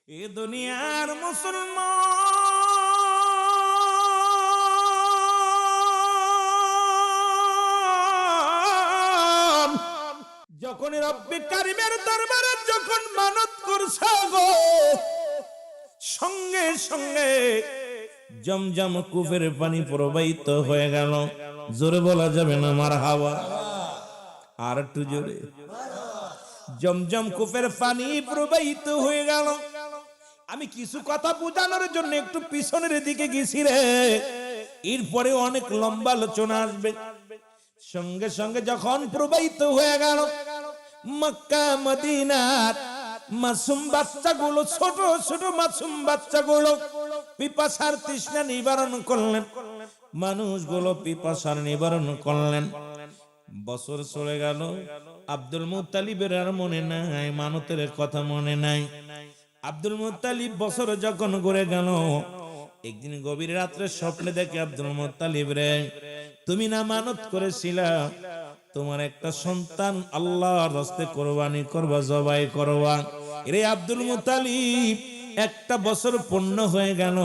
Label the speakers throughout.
Speaker 1: এ দুনিয়ার মুসলমান যখন রব্বে কারিমের দরবারে যখন মানত করছে গো, সঙ্গে সঙ্গে জমজম কূপের পানি প্রবাহিত হয়ে গেল। জোরে বলা যাবে না মারহাবা? আর একটু জোরে। জমজম কূপের পানি প্রবাহিত হয়ে গেল। আমি কিছু কথা বোঝানোর জন্য একটু পিছনের দিকে গেছি রে, এরপরে অনেক লম্বা আলোচনা আসবে। সঙ্গে সঙ্গে যখন প্রবাহিত হয়ে গেল, মক্কা মদিনার মাসুম বাচ্চাগুলো, ছোট ছোট মাসুম বাচ্চাগুলো পিপাসার তৃষ্ণা নিবারণ করলেন, মানুষগুলো পিপাসার নিবারণ করলেন। বছর চলে গেল, আব্দুল মুত্তালিবের আর মনে নাই, মানতের কথা মনে নাই। আব্দুল মুত্তালিব বছর যখন ঘুরে গেল, একদিন গভীর রাত্রে স্বপ্নে দেখে, আব্দুল মুত্তালিব রে, তুমি না মানত করেছিলা তোমার একটা সন্তান আল্লাহর রাস্তায় কোরবানি করবা, জবাই করবা। রে আব্দুল মুত্তালিব, একটা বছর পূর্ণ হয়ে গেল,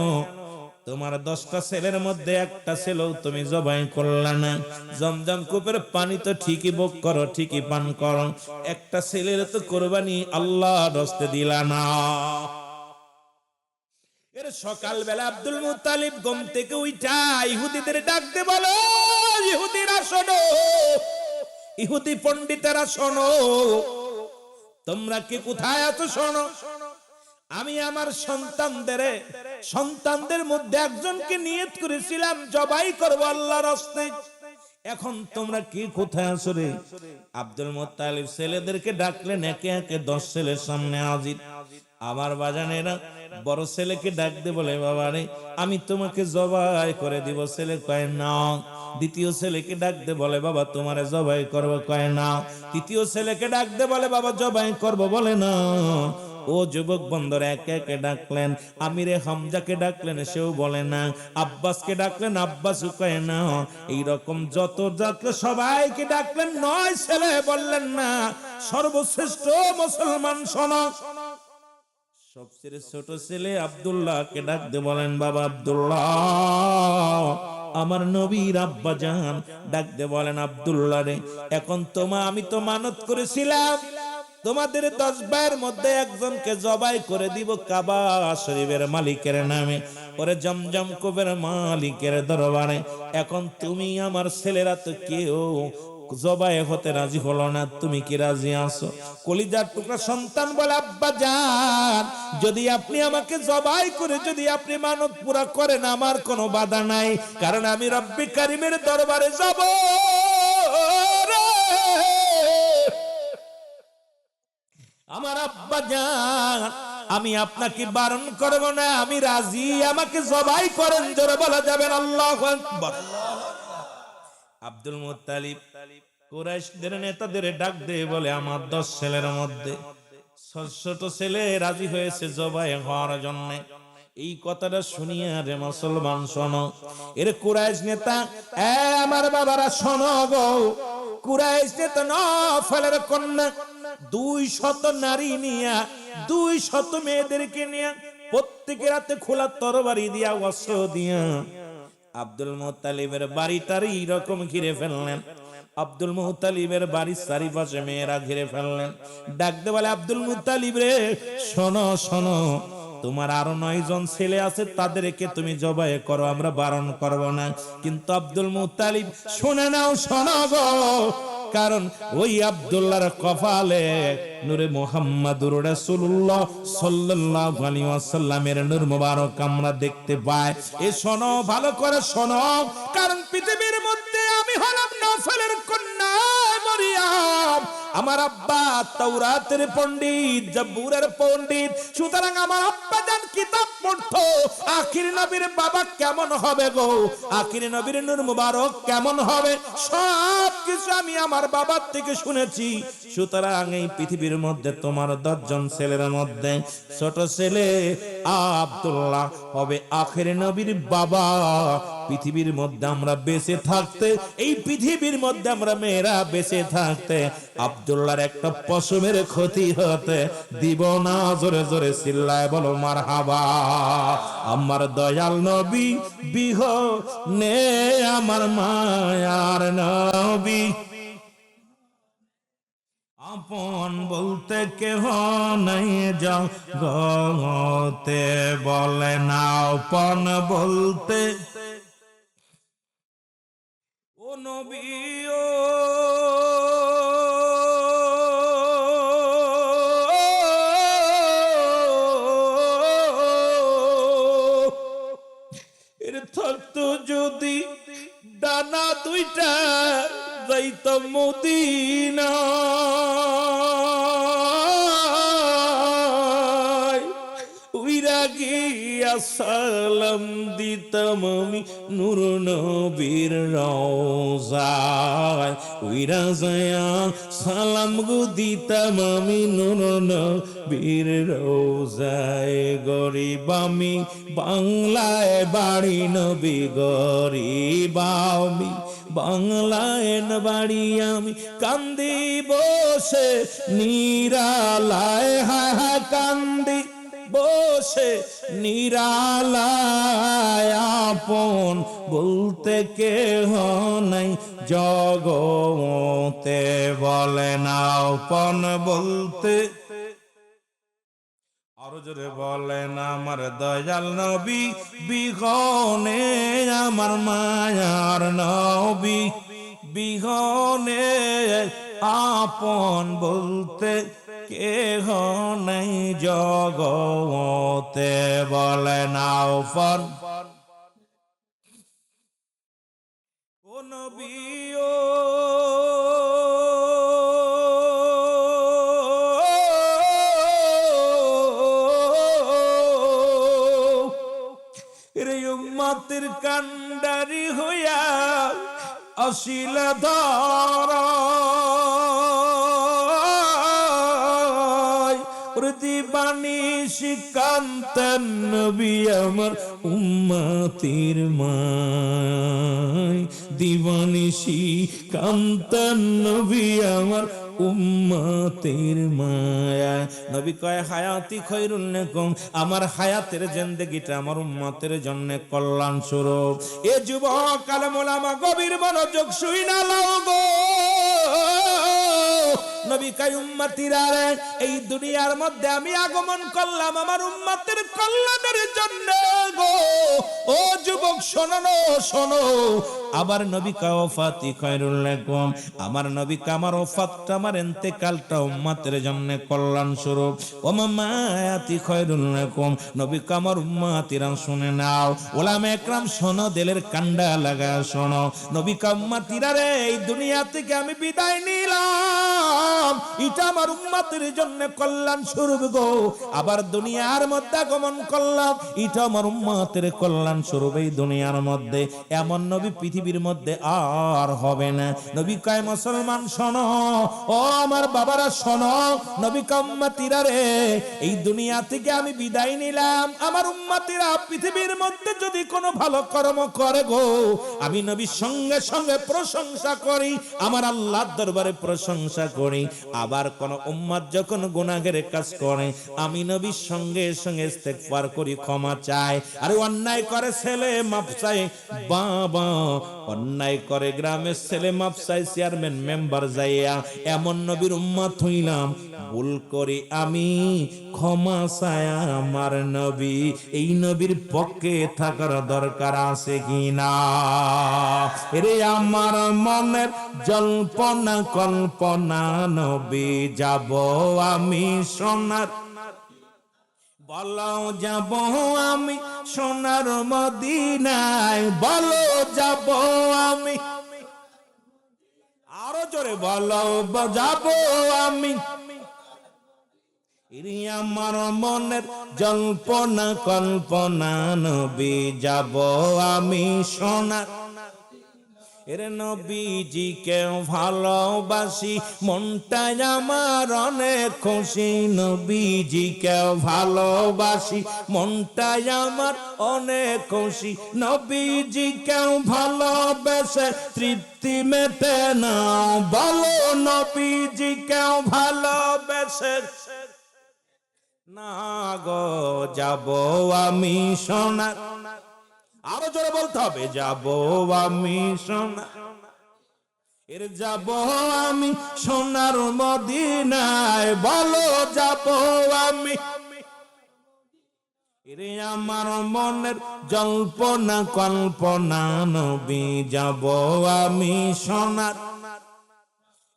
Speaker 1: তোমার 10টা ছেলের মধ্যে একটা ছেলেও তুমি জবাই করলা না। জমজম কূপের পানি তো ঠিকই ভোগ করো, ঠিকই পান করো, একটা ছেলের তো কোরবানি আল্লাহর রাস্তায় দিলা না। এর সকালবেলা আব্দুল মুত্তালিব ঘুম থেকে উঠা ইহুদিদের ডাকতে বলো, ইহুদিরা শোনো, ইহুদি পণ্ডিতেরা শোনো, তোমরা কি কোথায় আছো শোনো। আমি আমার সন্তানদের মধ্যে একজনকে নিয়ত করেছিলাম জবাই করব আল্লাহর রাস্তায়। এখন তোমরা কি কোথায় আছো রে? আব্দুল মুত্তালিব ছেলেদেরকে ডাকলেন, একে একে 10 ছেলের সামনে হাজির। আমার বাজানেরা বড় ছেলেকে ডাক দে, বলে বাবা রে, আমি তোমাকে জবাই করে দিব। ছেলে কয় না। দ্বিতীয় ছেলেকে ডাক দে, বলে বাবা তোমারে জবাই করব, কয় না। তৃতীয় ছেলেকে ডাক দে, বলে বাবা জবাই করব, বলে না। ও যুবক বন্ধুরা একে একে ডাকলেন। আমিরে হামজাকে ডাকলেন, সেও বলে না। আব্বাসকে ডাকলেন, আব্বাসও কয় না। এইরকম যত ডাকলে সবাইকে ডাকলেন, 9 ছেলে বললেন না। সর্বশ্রেষ্ঠ মুসলমান শোনো, সবচেয়ে ছোট ছেলে আব্দুল্লাহকে ডাকতে বলেন, বাবা আব্দুল্লাহ, আমার নবীর আব্বা জান। ডাকতে বলেন, আব্দুল্লাহ রে, এখন আমি তো মানত করেছিলাম তোমাদের 10 ভাইয়ের মধ্যে একজনকে জবাই করে দিব কাবা শরীফের মালিকের নামে, ওরে জমজম কূপের মালিকের দরবারে। এখন তুমি আমার ছেলেরা তো কেউ জবাই হতে রাজি হলো না, তুমি কি রাজি আছো? কলিজার টুকরা সন্তান বলে, আব্বা জান, যদি আপনি আমাকে জবাই করে যদি আপনি মানত পুরা করেন, আমার কোনো বাধা নাই, কারণ আমি রব্বি কারিমের দরবারে যাব। আমার আব্বা জান, আমি আপনাকে বারণ করব না, আমি রাজি, আমাকে জবাই করেন। জোরে বলা যাবেন আল্লাহু আকবার। আব্দুল মুত্তালিব কুরাইশদের নেতাদের ডাক দিয়ে বলে, আমার 10 ছেলের মধ্যে ছোট ছেলে রাজি হয়েছে জবাই হওয়ার জন্য। এই কথাটা শুনিয়া রে মুসলমান শোনো, এর কুরাইশ নেতা, আমার বাবারা শোনো গো, কুরাইশ নেতা নফলের কন্যা 200 নারী নিয়া, 200 মেয়েদেরকে নিয়া, প্রত্যেকের হাতে খোলা তরবারি দিয়া, অস্ত্র দিয়া আব্দুল মুত্তালিবের বাড়িটার এইরকম ঘিরে ফেললেন। আব্দুল মুত্তালিবের বাড়ির চারিপাশে মেয়েরা ঘিরে ফেললেন। ডাকতে বলে, আব্দুল মুত্তালিব রে, শোনো শোনো, তোমার আরো 9 জন ছেলে আছে, তাদেরকে তুমি জবাই করো, আমরা বারণ করব না। কিন্তু আব্দুল মুত্তালিব শুনে নাও, শোনো গো, কারণ ওই আব্দুল্লাহর কপালে নূরে মুহাম্মাদুর রাসূলুল্লাহ সাল্লাল্লাহু আলাইহি ওয়াসাল্লামের নূর মুবারক আমরা দেখতে পাই। এ শোনো, ভালো করে শোনো, কারণ পৃথিবীর মধ্যে আমি হলাম নফলের কন্যা মরিয়ম, আমার আব্বা তাওরাতের পণ্ডিত, জাবুরের পণ্ডিত, সুতরাং আমার আব্বা জান কিতাব পড়তো। আখির নবীর বাবা কেমন হবে গো, আখির নবীর নূর মুবারক কেমন হবে, সব কিছু আমি আমার বাবার থেকে শুনেছি। সুতরাং এই পৃথিবীর মধ্যে তোমার 10 জন ছেলের মধ্যে ছোট ছেলে আব্দুল্লাহ হবে আখের নবীর বাবা। পৃথিবীর মধ্যে আমরা বেঁচে থাকতে, এই পৃথিবীর মধ্যে আমরা মেয়েরা বেঁচে থাকতে আব্দুল্লাহর একটা পশমের ক্ষতি হতে দিব না। জোরে জোরে চিল্লায় বলো মারহাবা। আমার দয়াল নবী বিহনে আমার মায়ার নবী, আপন বলতে কেহ নাই জগতে, বলে না আপন বলতে ও নবী ও এর থাকতো যদি ডানা দুইটা যাইতাম মদিনা, উইরা গিয়া সালাম দিতাম আমি নূর নবীর রওজায়, উইরা যায়া সালাম গো দিতাম আমি নূর নবীর রওজায়। গরিব আমি বাংলায় বাড়ি নবী, গরিব আমি বাংলায় বাড়ি, আমি কান্দি বসে নিরালায়, হায় হায় কান্দি বসে নিরালায়, আপন বলতে কেহ নাই জগতে, বলে না আপন বলতে। আরো জোরে বলেন আমার দয়াল নবী বিহনে আমার মায়ার নবী, বিহনে আপন বলতে কেহ নাই জগতে, বলে না আপন ও নবী ও উম্মতের কান্ডারি হইয়া আসিল ধরা, দিবানিশি কান্তেন নবী আমার উম্মতের মায়, দিবানিশি কান্তেন নবী আমার উম্মতের মায়া। নবী কয় হায়াতি খৈরুল লাকুম, আমার হায়াতের জিন্দেগিটা আমার উম্মতের জন্য কল্যাণ স্বরূপ। এ যুবক আলেম ওলামা গভীর মনোযোগ শুইনা লাও গো। নবী কয় উম্মতিরা রে, এই দুনিয়ার মধ্যে আমি আগমন করলাম আমার উম্মতের কল্যাণের জন্য গো। ও যুবক শোনো না শোনো, আবার নবী কা ওফাতি খৈরুল লাকুম, আমার নবী কা আমার ওফাতটা আমার ইন্তেকালটা উম্মতের জন্য কল্যাণ স্বরূপ। ও মামায়াতি খৈরুল লাকুম, নবী কা আমার উম্মতিরা শুনে নাও, ওলামা একরাম শোনো, দিলের কান্ডা লাগা শোনো। নবী কা উম্মতিরা রে, এই দুনিয়া থেকে আমি বিদায় নিলাম, এটা আমার উম্মতের জন্য কল্যাণ স্বরূপ গো। আবার দুনিয়ার মধ্যে আগমন করলাম, এটা আমার উম্মতের কল্যাণ স্বরূপ। এই দুনিয়ার মধ্যে এমন নবী পৃথিবীর মধ্যে আর হবে না। নবী কয় মুসলমান শোনো, ও আমার বাবারা শোনো, নবী কয় উম্মতিরা রে, এই দুনিয়া থেকে আমি বিদায় নিলাম, আমার উম্মতিরা পৃথিবীর মধ্যে যদি কোনো ভালো কর্ম করে গো, আমি নবীর সঙ্গে সঙ্গে প্রশংসা করি, আমার আল্লাহর দরবারে প্রশংসা করি। আবার কোন উম্মত যখন গুনাহের কাজ করে, আমি নবীর সঙ্গে সঙ্গে ইস্তেগফার করি, ক্ষমা চাই। আর অন্যায় করে ছেলে মাফ চাই, বাবা অন্যায় করে গ্রামের ছেলে মাফ চাই, চেয়ারম্যান মেম্বার যাইয়া, এমন নবীর উম্মত হইলাম। ভুল করি আমি ক্ষমা চাই আমার নবী, এই নবীর পক্ষে থাকার দরকার আছে কিনা? রে আমার মনের জল্পনা কল্পনা নবী যাব আমি সোনার, বলো যাব আমি সোনার মদিনায়, বলো যাব আমি, আরো জোরে বলো যাব আমি। আমার মনের জল্পনা কল্পনা নবী যাব আমি সোনার, এর নবীজিকে ভালোবাসি, মনটাই আমার অনেক খুশি। নবীজিকে ভালোবাসি, মনটাই আমার অনেক খুশি। নবীজিকে ভালোবেসে তৃপ্তি মেটে না, বলো নবীজিকে ভালোবেসে না গো যাব আমি সোনার, আরো জোরে বলতে হবে, যাব আমি সোনার, এর যাব আমি সোনার মদিনায়, বলো যাব আমি। এরে আমার মনের জল্পনা কল্পনা, নবী যাব আমি সোনার।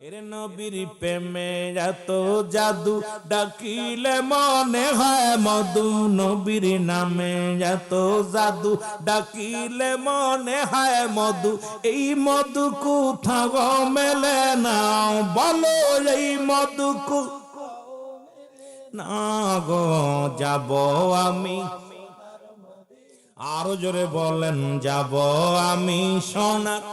Speaker 1: এরে নবীর প্রেমে এত জাদু, ডাকিলে মনে হয় মধু। নবীর নামে এত জাদু, ডাকিলে মনে হয় মধু। এই মধু কোথাও মেলে না, বলো এই মধু না গো যাব আমি। আরো জোরে বলেন, যাব আমি সোনার।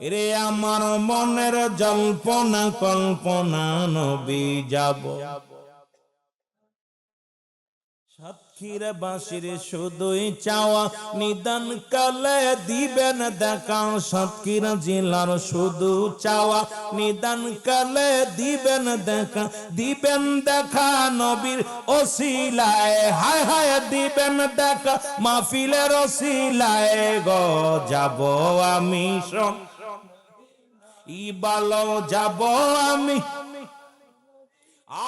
Speaker 1: এরে আমার মনের জল্পনা কল্পনা, নবী যাব। সাতক্ষীরা বাসির শুধুই চাওয়া, নিদান কালে দিবেন দেখা। সাতক্ষীরা জেলার শুধু চাওয়া, নিদান কালে দিবেন দেখা। দিবেন দেখা নবীর ওসিলায়, হায় হায় দিবেন দেখা মাহফিলের ওসিলায় গো যাব আমি ই বলো যাব আমি।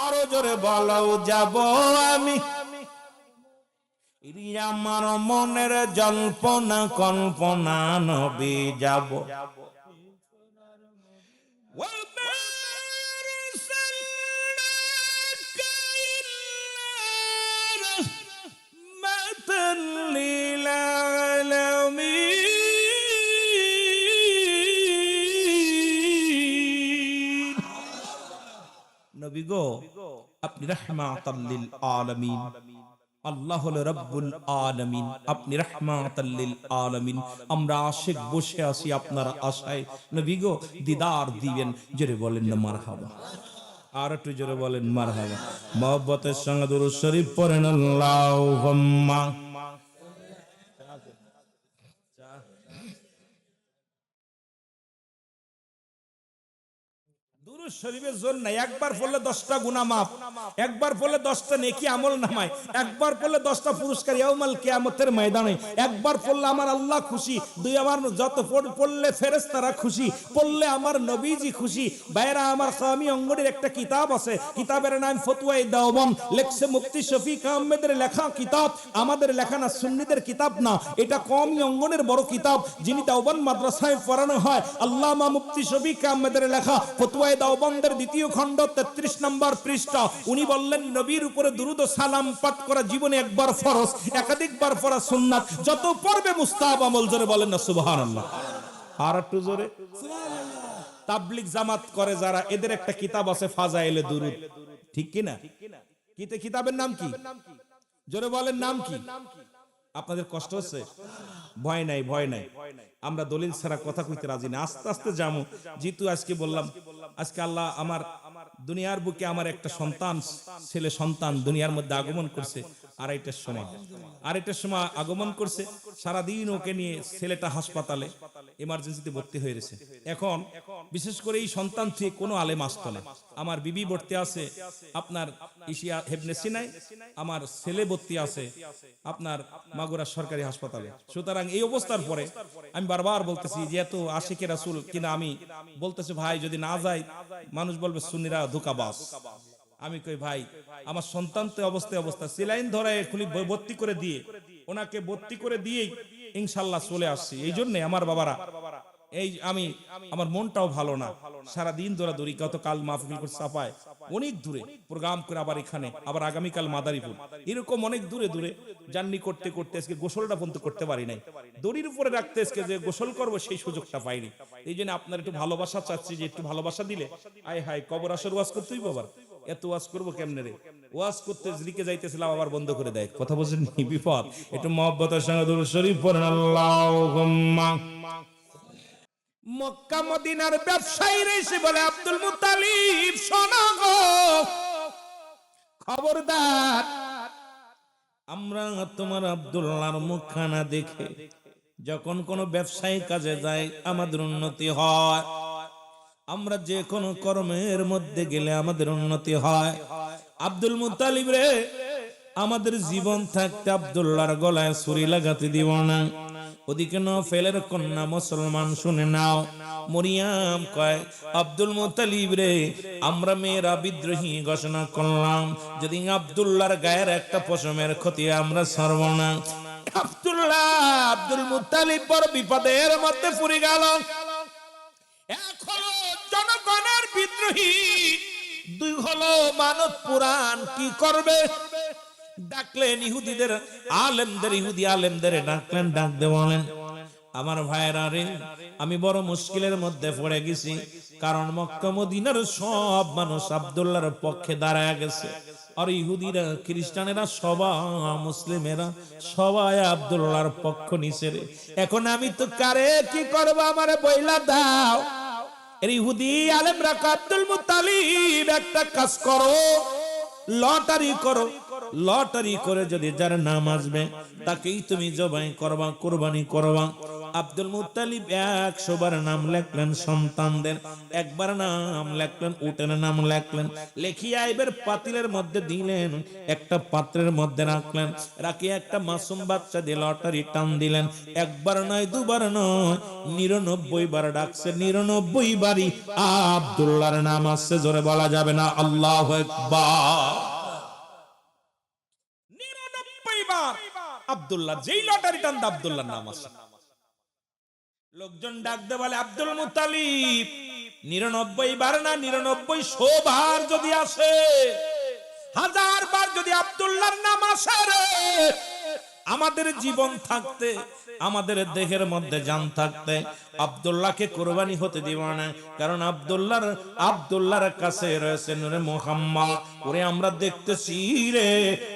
Speaker 1: আরো জোরে বলো যাব আমি। আমার মনের জল্পনা কল্পনা, নবী যাব। নবী গো আপনি রাহমাতাল লিল আলামিন, আল্লাহ হলো রব্বুল আলামিন, আপনি রাহমাতাল লিল আলামিন। আমরা আশিক বসে আছি আপনার আশায়, নবী গো দিদার দিবেন। জোরে বলেন না মারহাবা, আর একটু জোরে বলেন মারহাবা। মহব্বতের সঙ্গে দুরূদ শরীফ পড়েন আল্লাহুম্মা। দুরূদ শরীফের জন্য একবার পড়লে 10টা গুনাহ মাফ, একবার পড়লে 10টা নেকি আমল নামায়, একবার পড়লে 10টা পুরস্কার ইয়াউমাল কিয়ামতের ময়দানে। একবার পড়লে আমার আল্লাহ খুশি, দুই আমার যত পড়লে ফেরেশতারা খুশি, পড়লে আমার নবীজি খুশি। বাইরা আমার কামি অঙ্গনের একটা কিতাব আছে, কিতাবের নাম ফতোয়ায়ে দেওবন্দ, লেখছে মুফতি শফিক আহমেদের লেখা কিতাব, আমাদের লেখা না, সুন্নিদের কিতাব না। এটা কওমি অঙ্গনের বড় কিতাব, যিনি দেওবন্দ মাদ্রাসায় পড়ানো হয়, আল্লামা মুফতি শফিক আহমেদের লেখা ফতোয়ায়ে দেওবন্দের 2য় খণ্ড 33 নম্বর পৃষ্ঠা। উনি বললেন নবীর উপরে দুরূদ ও সালাম পাঠ করা জীবনে একবার ফরজ, একাধিকবার পড়া সুন্নাত, যত পড়বে মুস্তাহাব আমল। জোরে বলেন না সুবহানাল্লাহ, আর একটু জোরে সুবহানাল্লাহ। তাবলীগ জামাত করে যারা, এদের একটা কিতাব আছে ফাজাইলে দুরূদ, ঠিক কি না? কিতাবের নাম কি? জোরে বলেন নাম কি? আপনাদের কষ্ট হচ্ছে? ভয় নাই, ভয় নাই, আমরা দলিল ছাড়া কথা কইতে রাজি না। আস্তে আস্তে যামু। যেহেতু আজকে বললাম, আজকে আল্লাহ আমার দুনিয়ার বুকে আমার একটা সন্তান, ছেলে সন্তান দুনিয়ার মধ্যে আগমন করছে। আড়াইটার সময় আগমন করছে। সারাদিন ওকে নিয়ে ছেলেটা হাসপাতালে এমার্জেন্সিতে ভর্তি হয়ে গেছে। এখন বিশেষ করে এই সন্তান থেকে কোনো আলেম আসতো না। আমার বিবি ভর্তি আছে আপনার এশিয়া হেবনে সিনাই, আমার ছেলে ভর্তি আছে আপনার মাগুরা সরকারি হাসপাতালে। সুতরাং এই অবস্থার পরে আমি বারবার বলতেছি, যেহেতু আশিকে রাসূল কিনা, আমি বলতেছি ভাই যদি না যায় মানুষ বলবে সুন্নিরা ধোঁকাবাজ। আমি কই ভাই আমার সন্তান তো অবস্থা সেলাইন ধরে খুলি ভর্তি করে দিয়ে, ওনাকে ভর্তি করে দিয়েই ইনশাআল্লাহ চলে আসছি। এই জন্য আমার বাবারা, এই আমি আমার মনটাও ভালো না, সারা দিন দৌড়াদৌড়ি। গতকাল মাহফিল করে চাপায় অনেক দূরে প্রোগ্রাম করে, আবার এখানে, আবার আগামীকাল মাদারীপুর, এরকম অনেক দূরে দূরে জার্নি করতে করতে আজকে গোসলটা বন্ধ করতে পারি নাই। দড়ির উপরে রাখতে আজকে যে গোসল করবো সেই সুযোগটা পাইনি। এই জন্য আপনার একটু ভালোবাসা চাচ্ছি, যে একটু ভালোবাসা দিলে। আয় হায়, কবর আসর ওয়াজ করতেই বাবার, এত ওয়াজ করবো কেমনে রে? ওয়াজ করতে লিখে যাইতেছিলাম, আবার বন্ধ করে দেয়। কথা বলছেন বিপদ। একটু মহব্বতের সঙ্গে দুরূদ শরীফ পড়েন আল্লাহুম্মা। মক্কা মদিনার ব্যবসায়ীরা এসে বলে, আব্দুল মুত্তালিব শোনো গো, খবরদার, আমরা তোমার আব্দুল্লাহর মুখখানা দেখে যখন কোনো ব্যবসায়ী কাজে যায় আমাদের উন্নতি হয়, আমরা যে কোনো কর্মের মধ্যে গেলে আমাদের উন্নতি হয়। আব্দুল মুত্তালিব রে, আমাদের জীবন থাকতে আব্দুল্লাহর গলায় ছুরি লাগাতে দিব না। ওদিকে নফেলের কন্যা মুসলমান শুনে নাও, মরিয়াম কয়, আব্দুল মুত্তালিব রে, আমরা মেয়েরা বিদ্রোহী ঘোষণা করলাম, যদি আব্দুল্লাহর গায়ের একটা পশমের ক্ষতি আমরা ছাড়ব না। আব্দুল মুত্তালিব বড় বিপদের মধ্যে পড়ে গেল। এখন জনগণের বিদ্রোহী, দুই হলো মানত পুরাণ, কি করবে? ডাকলেন ইহুদিদের আলেমদের, ইহুদি আলেমদের ডাকলেন, ডাক দে বলেন, আমার ভাইরা রে, আমি বড় মুশকিলের মধ্যে পড়ে গেছি, কারণ মক্কা মদিনার সব মানুষ আব্দুল্লাহর পক্ষে দাঁড়ায় গেছে, আর ইহুদিরা খ্রিস্টানেরা সবাই, মুসলিমেরা সবাই আব্দুল্লাহর পক্ষ নিছে রে। এখন আমি তো কারে কি করব, আমারে বইলা দাও। এর ইহুদি আলেমরা, আব্দুল মুত্তালিব একটা কাজ করো, লটারি করো, লটারি করে যদি যার নাম আসবে তাকেই তুমি জবাই করবা, কুরবানি করবা। আব্দুল মুত্তালিব 100 বার নাম লেখলেন সন্তানদের, একবার নাম লেখলেন, উটের নাম লেখলেন, লেখিয়া এবার পাতিলের মধ্যে দিলেন, একটা পাত্রের মধ্যে রাখলেন, রাখিয়া একটা মাসুম বাচ্চা দিয়ে লটারি টান দিলেন। একবার নয়, দুবার নয়, 99 বার ডাকছে, 99 বারই আব্দুল্লাহর নাম আসছে। জোরে বলা যাবে না আল্লাহু আকবার। 99 বার আব্দুল্লাহ, যেই লটারি টান দা আব্দুল্লাহর নাম আসে। লোকজন ডাকতে বলে, আব্দুল মুত্তালিব 99 বার না, 9900 বার যদি আসে, 1000 বার যদি আব্দুল্লাহর নাম আসে রে, আমাদের জীবন থাকতে, আমাদের দেহের মধ্যে জান থাকতে আব্দুল্লাহকে কুরবানি হতে দিব না। কারণ আব্দুল্লাহর কাছে রয়েছে নূরে মুহাম্মদ। ওরে আমরা দেখতেছি রে,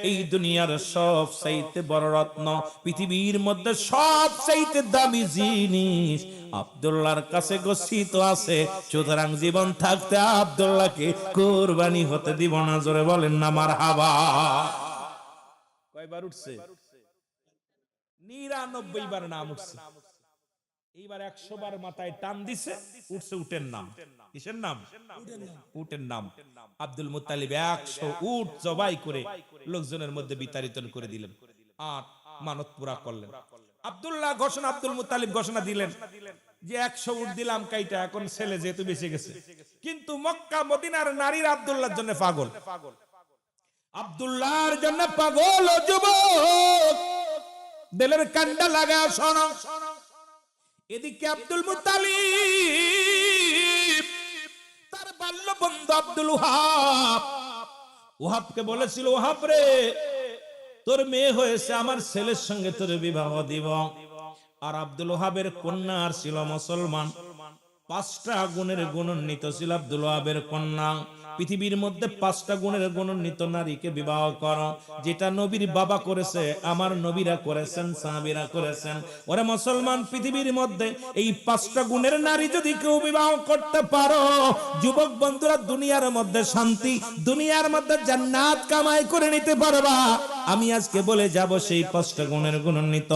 Speaker 1: এই দুনিয়ার সব চাইতে বড় রত্ন, পৃথিবীর মধ্যে সব চাইতে দামি জিনিস আব্দুল্লাহর কাছে গচ্ছিত আছে, সুতরাং জীবন থাকতে আব্দুল্লাহকে কুরবানি হতে দিব না। জোরে বলেন না মারহাবা। কয়বার উঠছে? 99 বার নাম উঠছে। এইবার 100 বার মাথায় টান দিছে, উঠছে উটের নাম। কিসের নাম? উটের নাম। আব্দুল মুত্তালিব 100 উট জবাই করে লোকজনের মধ্যে বিতাড়িত করে দিলেন আর মানত পুরা করলেন। আব্দুল মুত্তালিব ঘোষণা দিলেন যে 100 উট দিলাম কাইটা, এখন ছেলে যেহেতু বেঁচে গেছে। কিন্তু মক্কা মদিনার নারীরা আব্দুল্লাহর জন্য পাগল, আব্দুল্লাহর জন্য পাগল। ও যুবক, দিলের কান্ডা লাগা শোনো। এদিকে আব্দুল মুত্তালিব তার বাল্য বন্ধু আব্দুল ওহাবকে বলেছিল, ওহাব রে, তোর মেয়ে হয়েছে, আমার ছেলের সঙ্গে তোর বিবাহ দিব। আর আব্দুল ওহাবের কন্যা আর ছিল মুসলমান, 5টা গুণের গুণান্বিত ছিল আব্দুল ওহাবের কন্যা। পৃথিবীর মধ্যে 5টা গুণের গুণান্বিত নারীকে বিবাহ করো, যেটা নবীর বাবা করেছে, আমার নবীরা করেছেন, সাহাবীরা করেছেন। ওরে মুসলমান, পৃথিবীর মধ্যে এই 5টা গুণের নারী যদি কেউ বিবাহ করতে পারো, যুবক বন্ধুরা, দুনিয়ার মধ্যে শান্তি, দুনিয়ার মধ্যে জান্নাত কামাই করে নিতে পারবা। আমি আজকে বলে যাব সেই 5টা গুণের গুণান্বিত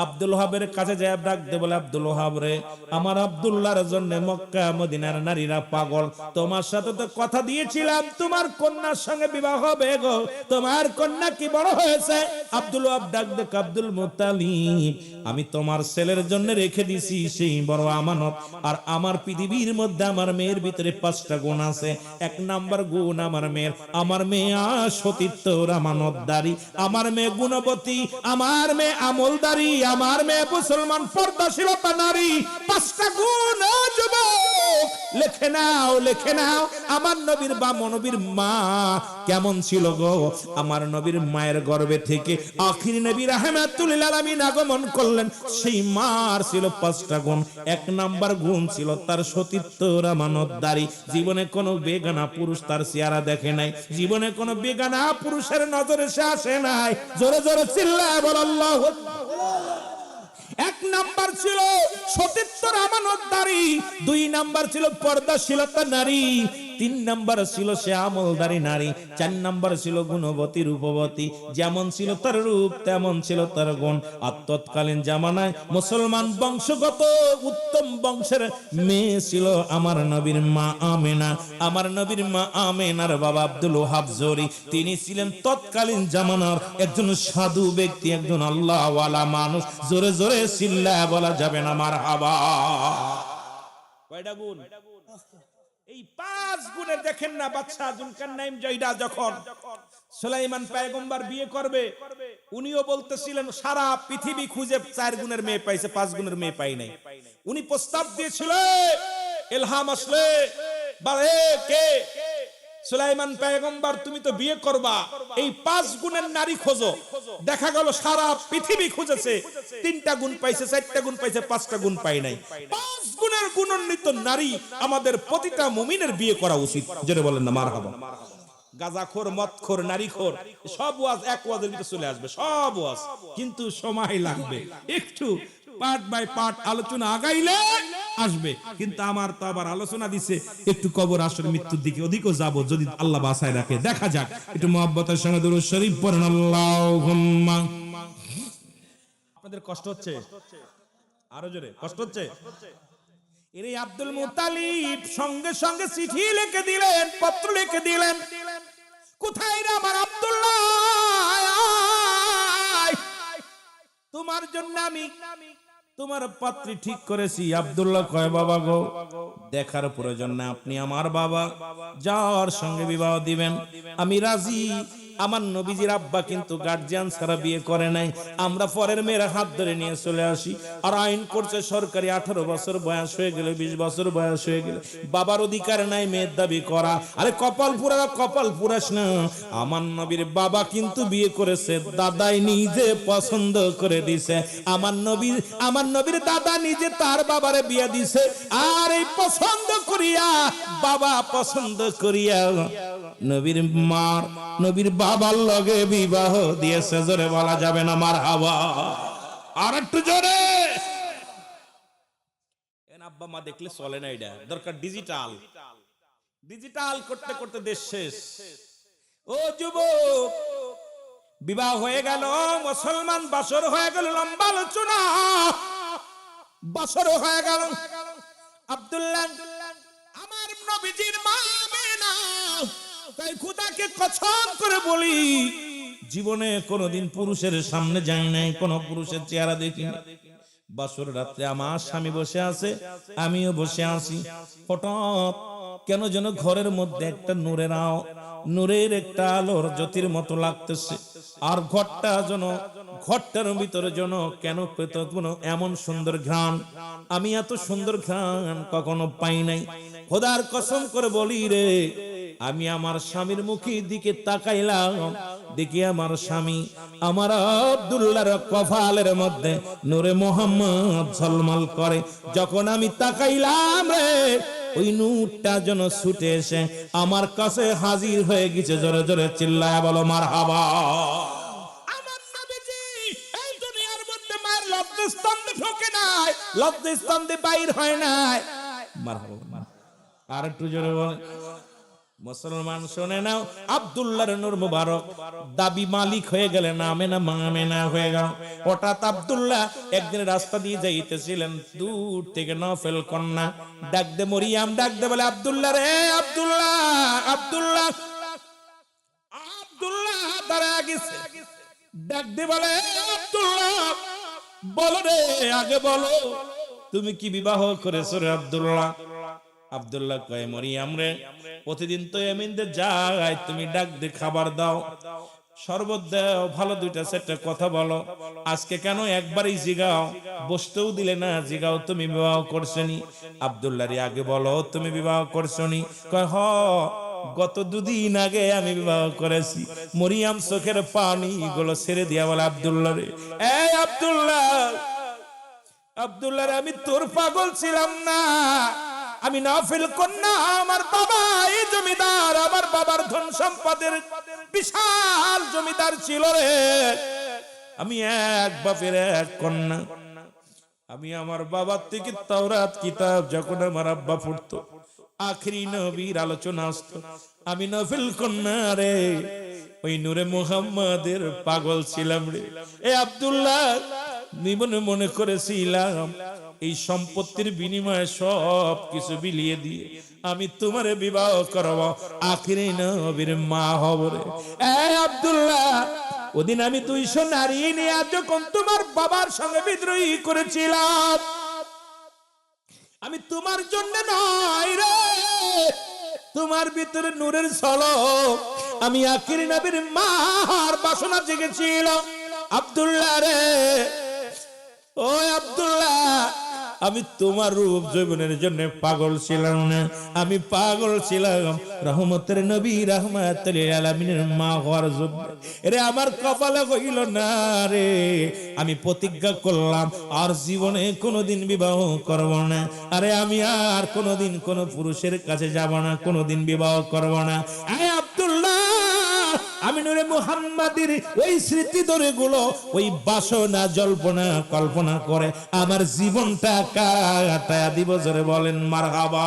Speaker 1: আব্দুল ওহাবের কাছে যায়, ডাকতে বলে, আব্দুল ওহাব রে, আমার আব্দুল্লাহর জন্য মক্কা মদিনার নারীরা পাগল। তোমার সাথে তো কথা দিয়েছিলাম তোমার কন্যার সঙ্গে বিবাহ হবে গো, তোমার কন্যা কি বড় হয়েছে? আব্দুল ওহাব ডাক দে, আব্দুল মুত্তালিব, আমি তোমার ছেলের জন্য রেখে দিছি সেই বড় আমানত। আর আমার পৃথিবীর মধ্যে আমার মেয়ের ভিতরে 5টা গুণ আছে। 1 নাম্বার গুণ আমার মেয়ে সতীত্ব আমানতদারি, আমার মেয়ে গুণবতী, আমার মেয়ে আমলদারি, আমার মেয়ে মুসলমান পর্দাশীলতা নারী। 5টা গুণ যুবক লেখে নাও, লেখে নাও। আমার নবীর নবীর মা কেমন ছিল গো? আমার নবীর মায়ের গর্ভে থেকে আখির নবী রাহমাতুল লিল আলামিন আগমন করলেন, সেই মার ছিল 5টা গুণ। 1 নাম্বার গুণ ছিল তার সতীত্ব আমানতদারি। জীবনে কোনো বেগানা পুরুষ তার চেহারা দেখে নাই, জীবনে কোনো বেগানা পুরুষের নজরে সে আসে নাই। জোরে জোরে চিল্লায় বল আল্লাহু আকবার। এক নাম্বার ছিল সতীত্বর আমানতদারি, দুই নাম্বার ছিল পর্দাশীলতা নারী, তিন নাম্বার ছিল সে আমলদারি নারী, চার নাম্বার ছিল গুণবতী রূপবতী। যেমন ছিল তার রূপ তেমন ছিল তার গুণ। আর তৎকালীন জামানায় মুসলমান বংশগত উত্তম বংশের মেয়ে ছিল আমার নবীর মা আমেনা। আমার নবীর মা আমেনার বাবা আব্দুল ওহাব জোহরি, তিনি ছিলেন তৎকালীন জামানার একজন সাধু ব্যক্তি, একজন আল্লাহওয়ালা মানুষ। জোরে জোরে চিল্লায়া বলা যাবে না মারহাবা। কয়টা গুণ? এই পাঁচ গুণে দেখেন না বাদশা যুলকারনাইন জয়দা যখন সুলাইমান পয়গম্বর বিয়ে করবে, উনিও বলতেছিলেন সারা পৃথিবী খুঁজে 4 গুণের মেয়ে পাইছে, 5 গুণের মেয়ে পাই নাই। উনি প্রস্তাব দিয়েছিল, ইলহাম আসলে বলে কে সুলাইমান পয়গম্বর তুমি তো বিয়ে করবা, এই 5 গুণের নারী খোঁজো। দেখা গেল সারা পৃথিবী খুঁজেছে, 3টা গুণ পাইছে, 4টা গুণ পাইছে, 5টা গুণ পাই নাই। 5 গুণের গুণান্বিত নারী আমাদের প্রতিটা মুমিনের বিয়ে করা উচিত। জোরে বলেন না মারহাবা। গাজাখোর, মদখোর, নারীখোর সব ওয়াজ এক ওয়াজের ভিতরে চলে আসবে, সব ওয়াজ, কিন্তু সময় লাগবে। একটু পার্ট বাই পার্ট আলোচনা আগাইলে আসবে। কিন্তু আমার তো আবার আলোচনা দিছে একটু কবর আসর মৃত্যুর দিকে, ওদিকেও যাব যদি আল্লাহ বাঁচায় রাখে। দেখা যাক, একটু মুহাব্বতের সঙ্গে দুরূদ শরীফ পড়েন আল্লাহুম্মা। আপনাদের কষ্ট হচ্ছে? আরো জোরে কষ্ট হচ্ছে? এরে আব্দুল মুত্তালিব সঙ্গে সঙ্গে চিঠি লিখে দিলেন, পত্র লিখে দিলেন, কোথায় রে আমার আব্দুল্লাহ, তোমার জন্য আমি তোমার পাত্রী ঠিক করেছি। আব্দুল্লাহ কয় বাবা গো, দেখার প্রয়োজন না, আপনি আমার বাবা, যার সঙ্গে বিবাহ দিবেন আমি রাজি। আমার নবীজির আব্বা কিন্তু গার্জিয়ান ছাড়া বিয়ে করে নাই। আমরা পরের মেয়ের হাত ধরে নিয়ে চলে আসি, আর আইন করছে সরকারি 18 বছর বয়স হয়ে গেলে, 20 বছর বয়স হয়ে গেলে বাবার অধিকার নাই মেয়ের দাবি করা। আরে কপাল পুরা, কপাল পুরাস না। আমার নবীর বাবা কিন্তু বিয়ে করেছে, দাদাই নিজে পছন্দ করে দিছে। আমার নবীর দাদা নিজে তার বাবারে বিয়ে দিছে, আর এই পছন্দ করিয়া, বাবা পছন্দ করিয়া নবীর বাবার লগে বিবাহ দিয়েছে। জোরে বলা যাবে না মারহাবা। আর একটু জোরে। আব্বা মা দেখলে চলে না, এটা দরকার ডিজিটাল। ডিজিটাল করতে করতে দেশ শেষ। ও যুবক, বিবাহ হয়ে গেল, মুসলমান বাসর হয়ে গেল, লম্বা আলোচনা, বাসর হয়ে গেল। আব্দুল্লাহ আমার নবীজির মা আমেনা, তাই খোদাকে কসম করে বলি, জীবনে কোনোদিন পুরুষের সামনে যাই নাই, কোন পুরুষের চেহারা দেখিনি। বাসর রাত্রে আমার স্বামী বসে আছে, আমিও বসে আছি। হঠাৎ কেন যেন ঘরের মধ্যে একটা নূরের একটা আলোর জ্যোতির মতো লাগতেছে। আর ঘরটার ভিতরে যেন কেন পেত এমন সুন্দর ঘ্রাণ, আমি এত সুন্দর ঘ্রাণ কখনো পাই নাই। খোদার কসম করে বলি রে, আমি আমার স্বামীর মুখের দিকে তাকাইলাম, দেখি আমার স্বামী আমার আব্দুল্লাহর কপালের মধ্যে নূরে মোহাম্মদ ঝলমল করে। যখন আমি তাকাইলাম রে, ওই নূরটা যেন ছুটে এসে আমার কাছে হাজির হয়ে গেছে। জোরে জোরে চিল্লায়া বলো মারহাবা। আমার নবীজি এই দুনিয়ার মধ্যে মায়ের লজ্জাস্থানে ঢোকে নাই, লজ্জাস্থানে বাইর হয় নাই। মারহাবা। আর একটু জোরে বল। মুসলমান শুনে নাও, আব্দুল্লাহর নূর মুবারক দাবি মালিক হয়ে গেলেন, আমেনা মামেনা হয়ে গেল। হঠাৎ আব্দুল্লাহ একদিন রাস্তা দিয়ে যাইতেছিলেন, দূর থেকে নফল কন্যা ডাক দে, মরিয়াম ডাক দে, বলে আব্দুল্লাহ রে, আব্দুল্লাহ আব্দুল্লাহ আব্দুল্লাহ দাঁড়া গেছে। ডাক দে বলে আব্দুল্লাহ বলো রে, আগে বলো তুমি কি বিবাহ করেছো রে আব্দুল্লাহ? আব্দুল্লাহ কয় মরিয়াম রে, প্রতিদিন তো এমিনদের যাই, তুমি ডাক দে, খাবার দাও, শরবত দাও, ভালো 2টা-4টা কথা বলো, আজকে কেন একবারই জিগাও, বসতেও দিলে না, জিগাও তুমি বিবাহ করছনি? আব্দুল্লাহ রে আগে বলো তুমি বিবাহ করছনি? কয় হ, গত 2 দিন আগে আমি বিবাহ করেছি। মরিয়াম চোখের পানি গুলো ছেড়ে দিয়া বলে আব্দুল্লাহ রে, এই আব্দুল্লাহ রে, আমি তোর পাগল ছিলাম না, আমি নাফিল কন্যা, আমার বাবা এই জমিদার, আমার বাবার ধন সম্পদের বিশাল জমিদার ছিল রে, আমি এক বাপের এক কন্যা। আমি আমার বাবার থেকে তাওরাত কিতাব যখন আমার আব্বা পড়তো, আখেরি নবীর আলোচনা আসতো, আমি নফল কন্যা রে, ওই নূরে মুহাম্মাদের পাগল ছিলাম রে। এ আব্দুল্লাহ, জীবনে মনে করেছিলাম এই সম্পত্তির বিনিময়ে সব কিছু বিলিয়ে দিয়ে আমি তোমারে বিবাহ করব, আখেরি নবীর মা হব রে। এ আব্দুল্লাহ, ওদিন আমি 200 নারী নিয়ে যখন তোমার বাবার সঙ্গে বিদ্রোহী করেছিলাম, আমি তোমার জন্য নয় রে, তোমার ভিতরে নূরের ঝলক, আমি আখেরি নবীর মার বাসনা জেগেছিল। আব্দুল্লাহ রে, ও আব্দুল্লাহ, আমি তোমার রূপ যৌবনের জন্য পাগল ছিলাম না, আমি পাগল ছিলাম রহমতের নবী রাহমাতুল লিল আলামিনের মা হওয়ার জন্য। রে আমার কপালে হইল না রে, আমি প্রতিজ্ঞা করলাম আর জীবনে কোনোদিন বিবাহ করব না। আরে আমি আর কোনোদিন কোনো পুরুষের কাছে যাব না, কোনোদিন বিবাহ করব না। আরে আব্দুল্লাহ, আমি নূরে মুহাম্মাদের ওই স্মৃতি ধরে গুলো, ওই বাসনা জল্পনা কল্পনা করে আমার জীবনটা কাটায়া দিব। জোরে বলেন মারহাবা,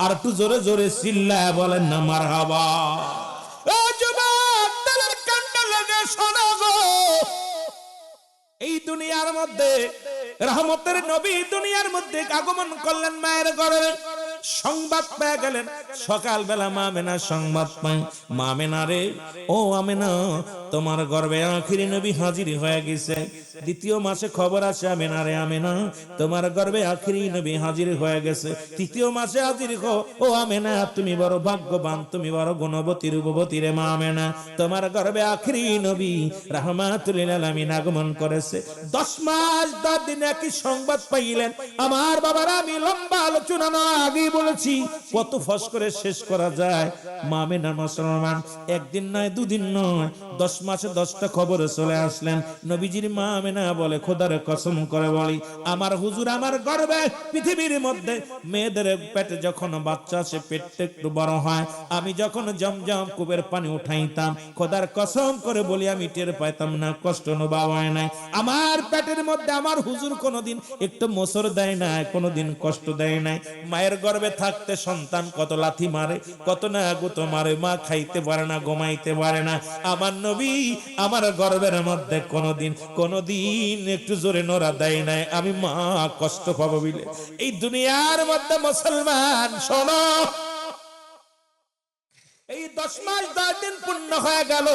Speaker 1: আর একটু জোরে জোরে চিল্লায় বলেন না মারহাবা। ও যুবক, তাদের কান্ড লাগে শোনো গো, এই দুনিয়ার মধ্যে রহমতের নবী দুনিয়ার মধ্যে আগমন করলেন, মায়ের ঘরে সংবাদ পেয়ে গেলেন। সকালবেলা মা আমেনা সংবাদ পায়, মা আমেনা রে, ও আমেনা, তোমার গর্ভে আখেরি নবী হাজির হয়ে গেছে। দ্বিতীয় মাসে খবর আসে, আমেনা রে আমেনা, তোমার গর্ভে আখেরি নবী হাজির হয়ে গেছে। তৃতীয় মাসে হাজির হো, ও আমেনা, তুমি বড় ভাগ্যবান, তুমি বড় গুণবতী রূপবতী রে মা আমেনা, তোমার গর্ভে আখেরি নবী রাহমাতুল লিল আলামিন আগমন করেছে। 10 মাস 10 দিন একই সংবাদ পাইলেন। আমার বাবারা, আমি লম্বা আলোচনা না আগে বলেছি, কত ফস করে শেষ করা যায়। মা আমেনা মুসলমান, একদিন নয়, 2 দিন নয়, 10 মাসে 10টা খবর চলে আসলেন। নবীজির মা আমেনা বলে, খোদার কসম করে বলি, আমার হুজুর আমার গর্ভে পৃথিবীর মধ্যে মেয়েদের পেটে যখন বাচ্চা আসে, পেটটা একটু বড় হয়, আমি যখন জমজম কূপের পানি উঠাইতাম, খোদার কসম করে বলি আমি টের পাইতাম না, কষ্ট অনুভব হয় নাই। আমার পেটের মধ্যে আমার হুজুর কোনোদিন একটু মোসর দেয় না, কোনোদিন কষ্ট দেয় নাই। মায়ের গর্ভে থাকতে সন্তান কত লাথি মারে, কত না গুতো মারে, মা খাইতে পারে না, ঘুমাইতে পারে না। আমার নবী আমার গর্ভের মধ্যে কোনোদিন একটু জোরে নড়া দেয় নাই, আমি মা কষ্ট পাবো বলে। এই দুনিয়ার মধ্যে মুসলমান শোনো, এই 10 মাস 10 দিন পূর্ণ হয়ে গেল,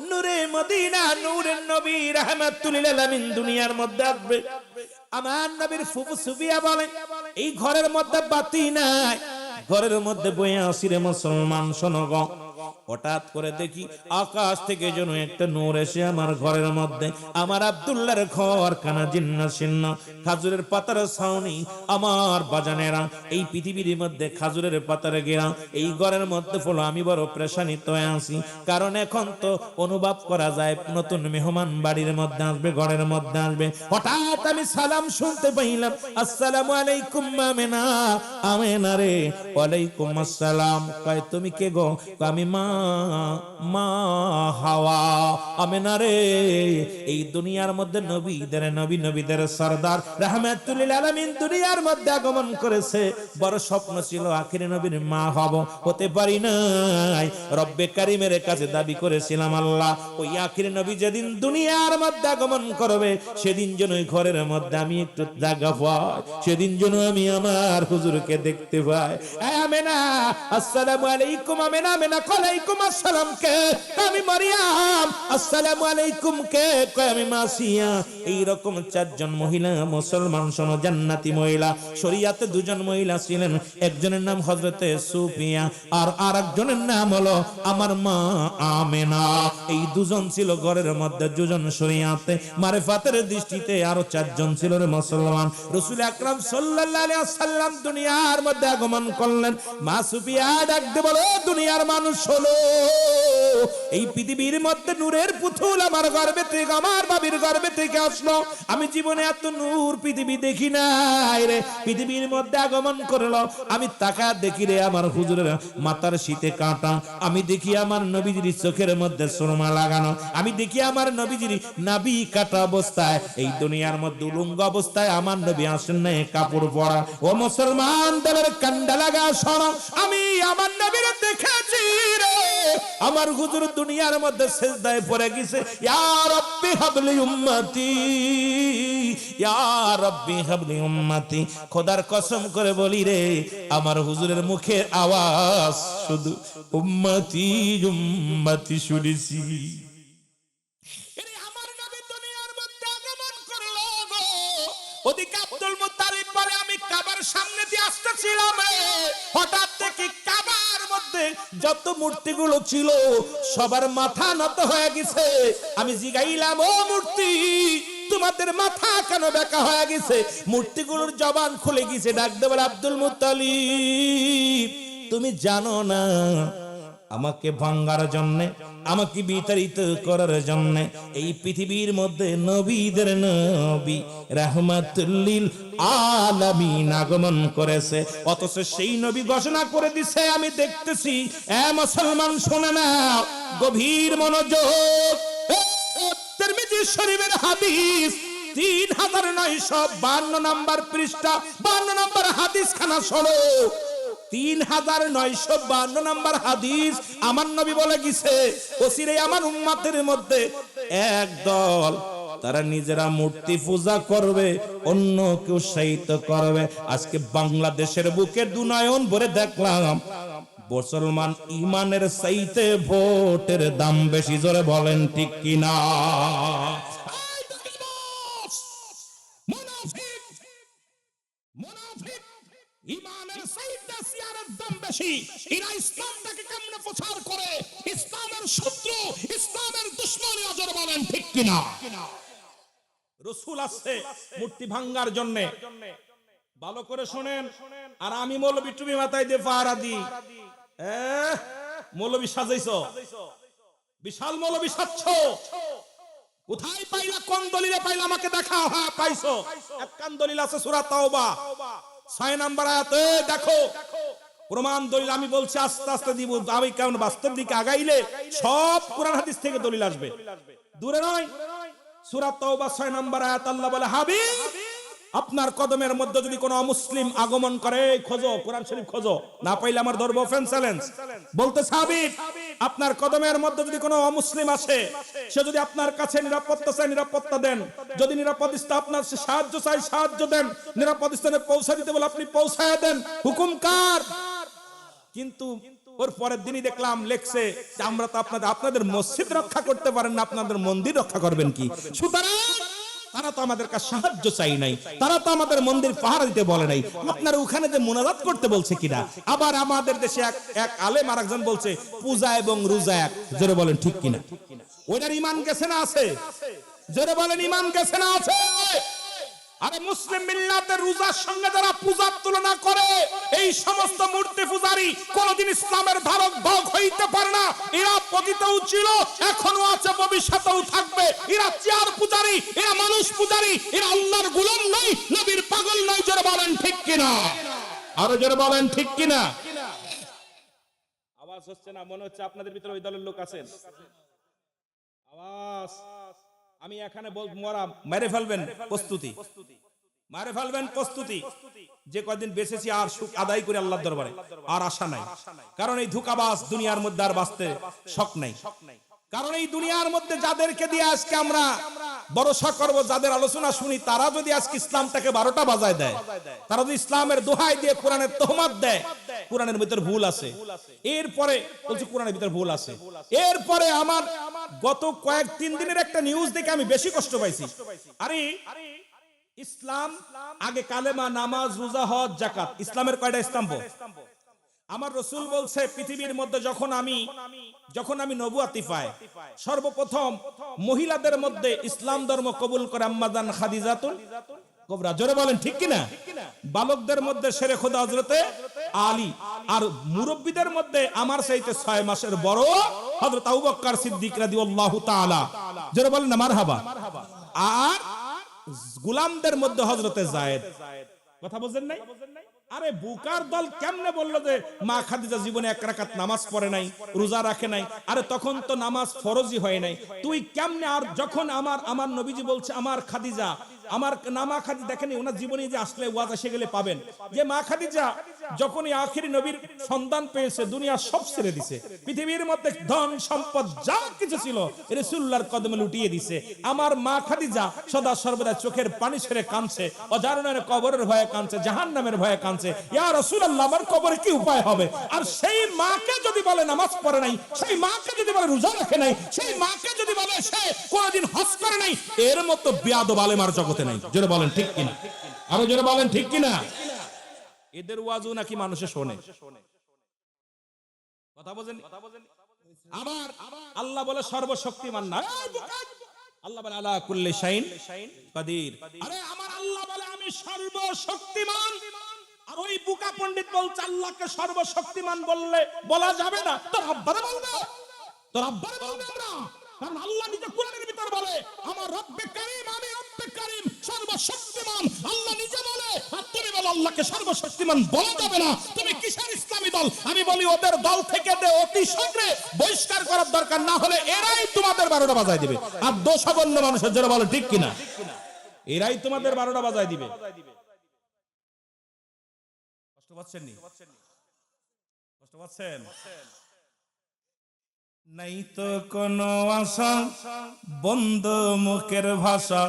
Speaker 1: নূরে মদিনা নূরের নবী রাহমাতুল লিল আলামিন দুনিয়ার মধ্যে আসবে। আমার নবীর ফুফু সুফিয়া বলে, এই ঘরের মধ্যে বাতি নাই, ঘরের মধ্যে বইয়া আসিরে মুসলমান শোনো গো। হঠাৎ করে দেখি আকাশ থেকে যেন একটা নূর এসে আমার ঘরের মধ্যে, আমার আব্দুল্লাহর ঘর কানা জিন্ন শীর্ণ, খাজুরের পাতার ছাউনি। আমার বাজানেরা, এই পৃথিবীর মধ্যে খাজুরের পাতার ঘেরা এই ঘরের মধ্যে ফলো, আমি বড় পেরেশানিত হয়ে আছি, কারণ এখন তো অনুভব করা যায় নতুন মেহমান বাড়ির মধ্যে আসবে, ঘরের মধ্যে আসবে। হঠাৎ আমি সালাম শুনতে পাইলাম, আসসালামু আলাইকুম আমেনা। আমেনা রে, ওয়ালাইকুম আসসালাম। কয় তুমি কে গো? আমি মা হাওয়া। আমেনা রে, এই দুনিয়ার মধ্যে নবীদের সরদার রাহমাতুল লিল আলামিন দুনিয়ার মধ্যে আগমন করেছে। বড় স্বপ্ন ছিল আখিরি নবীর মা হব, হতে পারি নাই। রব্বে কারিমের কাছে দাবি করেছিলাম, আল্লাহ ওই আখিরি নবী যেদিন দুনিয়ার মধ্যে আগমন করবে, সেদিন যেন ওই ঘরের মধ্যে আমি একটু জায়গা পাই, সেদিন যেন আমি আমার হুজুরকে দেখতে পাই। আমেনা, আসসালামু আলাইকুম। আমেনা, আমেনা ওয়ালাইকুম আসসালাম। কে? আমি মারিয়াম। আসসালামু আলাইকুম। কে? কয় আমি মাসিয়া। এই রকম 4 জন মহিলা মুসলমান, শোনো, জান্নাতি মহিলা। শরীয়তে 2 জন মহিলা ছিলেন, একজনের নাম হযরতে সুফিয়া, আর আরেকজনের নাম হলো আমার মা আমেনা। এই 2 জন ছিল ঘরের মধ্যে, 2 জন শরীয়তে মারিফাতের দৃষ্টিতে, আরো 4 জন ছিল মুসলমান। রাসূল আকরাম সাল্লাল্লাহু আলাইহি ওয়াসাল্লাম দুনিয়ার মধ্যে আগমন করলেন। মা সুফিয়া ডাকতে বলে, দুনিয়ার মানুষ হলো, এই পৃথিবীর মধ্যে নূরে নূরের পুতুল আমার গর্ভে থেকে, আমার বাবির গর্ভে থেকে আসলো। আমি জীবনে এত নূর পৃথিবী দেখি নাই রে। পৃথিবীর মধ্যে আগমন করলো, আমি তাকা দেখি রে আমার হুজুরের মাথার শীতে কাঁটা, আমি দেখি আমার নবীজির চোখের মধ্যে সুরমা লাগানো, আমি দেখি আমার নবীজির নাভি কাটা অবস্থায়, এই দুনিয়ার মধ্যে উলঙ্গ অবস্থায় আমার নবী আসেন না কাপড় পরা। ও মুসলমান দেবের কান্ডা লাগা শোনো, আমি আমার নবীর দেখেছি রে। আমার হুজুর দুনিয়ার মধ্যে সিজদায় পড়ে গেছে, ইয়া রাব্বি হাবলি উম্মতি, ইয়া রাব্বি হাবলি উম্মতি। খোদার কসম করে বলি রে, আমার হুজুরের মুখের আওয়াজ শুধু উম্মতি উম্মতি শুনেছি। ওদিকে আব্দুল মুত্তালিব বলে, আমি কাবার সামনে দিয়ে আসতেছিলাম, হঠাৎ দেখি কাবার মধ্যে যত মূর্তিগুলো ছিল সবার মাথা নত হয়ে গেছে। আমি জিগাইলাম, ও মূর্তি তোমাদের মাথা কেন বেঁকা হয়ে গেছে? মূর্তিগুলোর জবান খুলে গেছে, ডাক দে বলে, আব্দুল মুত্তালিব তুমি জানো না আমাকে ভাঙার জন্য, আমাকে বিতাড়িত করার জন্য এই পৃথিবীর মধ্যে নবীদের নবী রাহমাতুল লিল আলামিন আগমন করেছে, অথচ সেই নবী ঘোষণা করে দিছে আমি দেখতেছি। এ মুসলমান শুনে না, গভীর মনোযোগ। তিরমিজি শরীফের হাদিস 3952 নম্বর পৃষ্ঠা, 52 নম্বর হাদিস খানা শোনো। 3952 নম্বর হাদিস, আমার নবী বলে গেছে অচিরে আমার উম্মতের মধ্যে এক দল, তারা নিজেরা মূর্তি পূজা করবে, অন্য কেউ উৎসাহিত করবে। আজকে বাংলাদেশের বুকে দুনয়ন ভরে দেখলাম মুসলমান ইমানের চাইতে ভোটের দাম বেশি। জোরে বলেন ঠিক কিনা? ইমানের চাইতে সিয়ারের দাম বেশি। এরা ইসলামটাকে কেমনে প্রচার করে, ইসলামের শত্রু, ইসলামের দুশমনী। জোরে বলেন ঠিক কিনা? রাসূল আসছে মূর্তি ভাঙার জন্য, ভালো করে শুনেন। আর আমি মৌলবী টুপি মাথায় দিয়ে পাহারা দিই। মৌলবী সাজাইছো, বিশাল মৌলবী সাজছ, কোথায় পাইলা? কোন দলিলে পাইলা? আমাকে দেখাও। হ্যাঁ পাইছো, একখান দলিল আছে সূরা তাওবা 6 নম্বর আয়াতে, দেখো প্রমাণ দলিল। আমি বলছি আস্তে আস্তে দিব, আমি কেমন বাস্তব দিকে আগাইলে সব কোরআন হাদিস থেকে দলিল আসবে, দূরে নয়। সূরা তাওবা 6 নম্বর আয়াত, আল্লাহ বলে, হাবিব আপনার কদমের মধ্যে যদি কোনো অমুসলিম আগমন করে, খোঁজো, কোরআন শরীফ খোঁজো, না পাইলে আমার ধরব অফেন্স চ্যালেঞ্জ। বলতে হাবিব আপনার কদমের মধ্যে যদি কোনো অমুসলিম আসে, সে যদি আপনার কাছে নিরাপত্তা চায় নিরাপত্তা দেন, যদি নিরাপদ স্থানে আপনার সাহায্য চাই সাহায্য দেন, নিরাপদ স্থানে পৌঁছে দিতে বলে আপনি পৌঁছায় দেন। হুকুম কার? কিন্তু ওর পরের দিনই দেখলাম লেখছে যে আমরা তো আপনাদের মসজিদ রক্ষা করতে পারেন না, আপনাদের মন্দির রক্ষা করবেন কি? সুতরাং তারা তো আমাদের কাছে সাহায্য চাই নাই, তারা তো আমাদের মন্দির পাহারা দিতে বলে নাই, আপনারা ওখানে যে মুনাজাত করতে বলছে কিনা। আবার আমাদের দেশে এক আলেম আরেকজন বলছে পূজা এবং রোজা এক। জোরে বলেন ঠিক কিনা? ওইটার ঈমান গেছে না আছে? জোরে বলেন ঈমান গেছে না আছে? আরে মুসলিম মিল্লাতের রোজার সঙ্গে যারা পূজার তুলনা করে, এই সমস্ত মূর্তি পূজারী কোনদিন ইসলামের ধারক বাহক হইতে পারে না। এরা পতিতও ছিল, এখনো আছে, ভবিষ্যতেও থাকবে। এরা চেয়ার পূজারী, এরা মানুষ পূজারী, এরা আল্লাহর গোলাম নয়, নবীর পাগল নয়। জোরে বলেন ঠিক কিনা? আরো জোরে বলেন ঠিক কিনা? আওয়াজ হচ্ছে না, মনে হচ্ছে আপনাদের ভিতরে ওই দলের লোক আছেন। আওয়াজ আমি এখানে মেরে ফেলবেন প্রস্তুতি, মারে ফেলবেন প্রস্তুতি। যে কয়দিন বেঁচেছি আর সুখ আদায় করে আল্লাহর দরবারে আর আশা নাই, কারণ এই ধোঁকাবাজ দুনিয়ার মধ্যে আর বাঁচতে শখ নাই। কারণ এই দুনিয়ার মধ্যে যাদেরকে দিয়ে আজকে আমরা ভরসা করব, যাদের আলোচনা শুনি, তারা যদি আজকে ইসলামটাকে 12টা বাজায় দেয়, তারা যদি ইসলামের দোহাই দিয়ে কোরআনের তোহমাত দেয়, কোরআনের ভিতর ভুল আছে। এরপরে বলছি কোরআনের ভিতর ভুল আছে। এরপরে আমার গত কয়েক-3 দিনের একটা নিউজ দেখে আমি বেশি কষ্ট পাইছি। আরে ইসলাম আগে কালেমা, নামাজ, রোজা, হজ, যাকাত, ইসলামের কয়টা স্তম্ভ? আমার রাসূল বলছে পৃথিবীর মধ্যে যখন আমি নবুয়াতি পাই, সর্বপ্রথম মহিলাদের মধ্যে ইসলাম ধর্ম কবুল করে আম্মাজান খাদিজাতুল কুবরা। জোরে বলেন ঠিক কিনা? বালকদের মধ্যে শেরে খোদা হযরতে আলী, আর মুরব্বীদের মধ্যে আমার চাইতে 6 মাসের বড় হযরত আবু বকর সিদ্দিক রাদিয়াল্লাহু তাআলা, যারা বলেন না মারহাবা। আর গোলামদের মধ্যে হযরতে যায়েদ। কথা বুঝেন নাই? আরে বুকার দল কেমনে বললো যে মা খাদিজা জীবনে 1 রাকাত নামাজ পড়ে নাই, রোজা রাখে নাই? আরে তখন তো নামাজ ফরজই হয় নাই, তুই কেমনে? আর যখন আমার নবীজি বলছে আমার খাদিজা, আমার মা খাদিজা, দেখেনি ওনার জীবনে যে আসলে ওয়াজ এসে গেলে পাবেন যে মা খাদিজা যখনই আখিরি নবীর সন্ধান পেয়েছে দুনিয়া সব ছেড়ে দিছে, পৃথিবীর মধ্যে ধন সম্পদ যা কিছু ছিল রাসূলুল্লাহর কদমে লুটিয়ে দিছে। আমার মা খাদিজা সদা সর্বদা চোখের পানি ছেড়ে কাঁদছে, অজারণের কবরের ভয়ে কাঁদছে, জাহান্নামের ভয়ে কাঁদছে, ইয়া রাসূলুল্লাহ আমার কবরে কি উপায় হবে? আর সেই মাকে যদি বলে নামাজ পড়ে নাই, সেই মাকে যদি বলে রোজা রাখে নাই, সেই মাকে যদি বলে সে কোনদিন হজ করে নাই, এর মতো বেয়াদব আলেম আর জগতে নাই। জোরে বলেন ঠিক কিনা? আরো জোরে বলেন ঠিক কিনা? এদের ওয়াজও নাকি মানুষে শোনে। কথা বলেন। আবার আল্লাহ বলে সর্বশক্তিমান না, আল্লাহ বলে আলা কুল্লি শাইইন কাদির। আরে আমার আল্লাহ বলে আমি সর্বশক্তিমান, আর ওই বুকা পণ্ডিত বলছে আল্লাহকে সর্বশক্তিমান বললে বলা যাবে না। তোর আব্বারে বলবে, তোর আব্বারে বলবে না, কারণ আল্লাহ নিজে কোরআনের ভিতর বলে আমার রব্বে কারীম, আমি রব্বে কারীম সর্বশক্তিমান। আল্লাহ নিজে বলে, আর তুমি বলো আল্লাহকে সর্বশক্তিমান বলা যাবে না। তুমি কিসের ইসলামী দল? আমি বলি ওদের দল থেকে অতি শীঘ্র বহিষ্কার করার দরকার, না হলে এরাই তোমাদের 12টা বাজায় দিবে। আর দোষাবন্য মানুষের যারা বলে ঠিক কিনা, এরাই তোমাদের 12টা বাজায় দিবে। কষ্ট পাচ্ছেন নি? কষ্ট পাচ্ছেন? নাই তো কোনো আশা, বন্ধ মুখের ভাষা,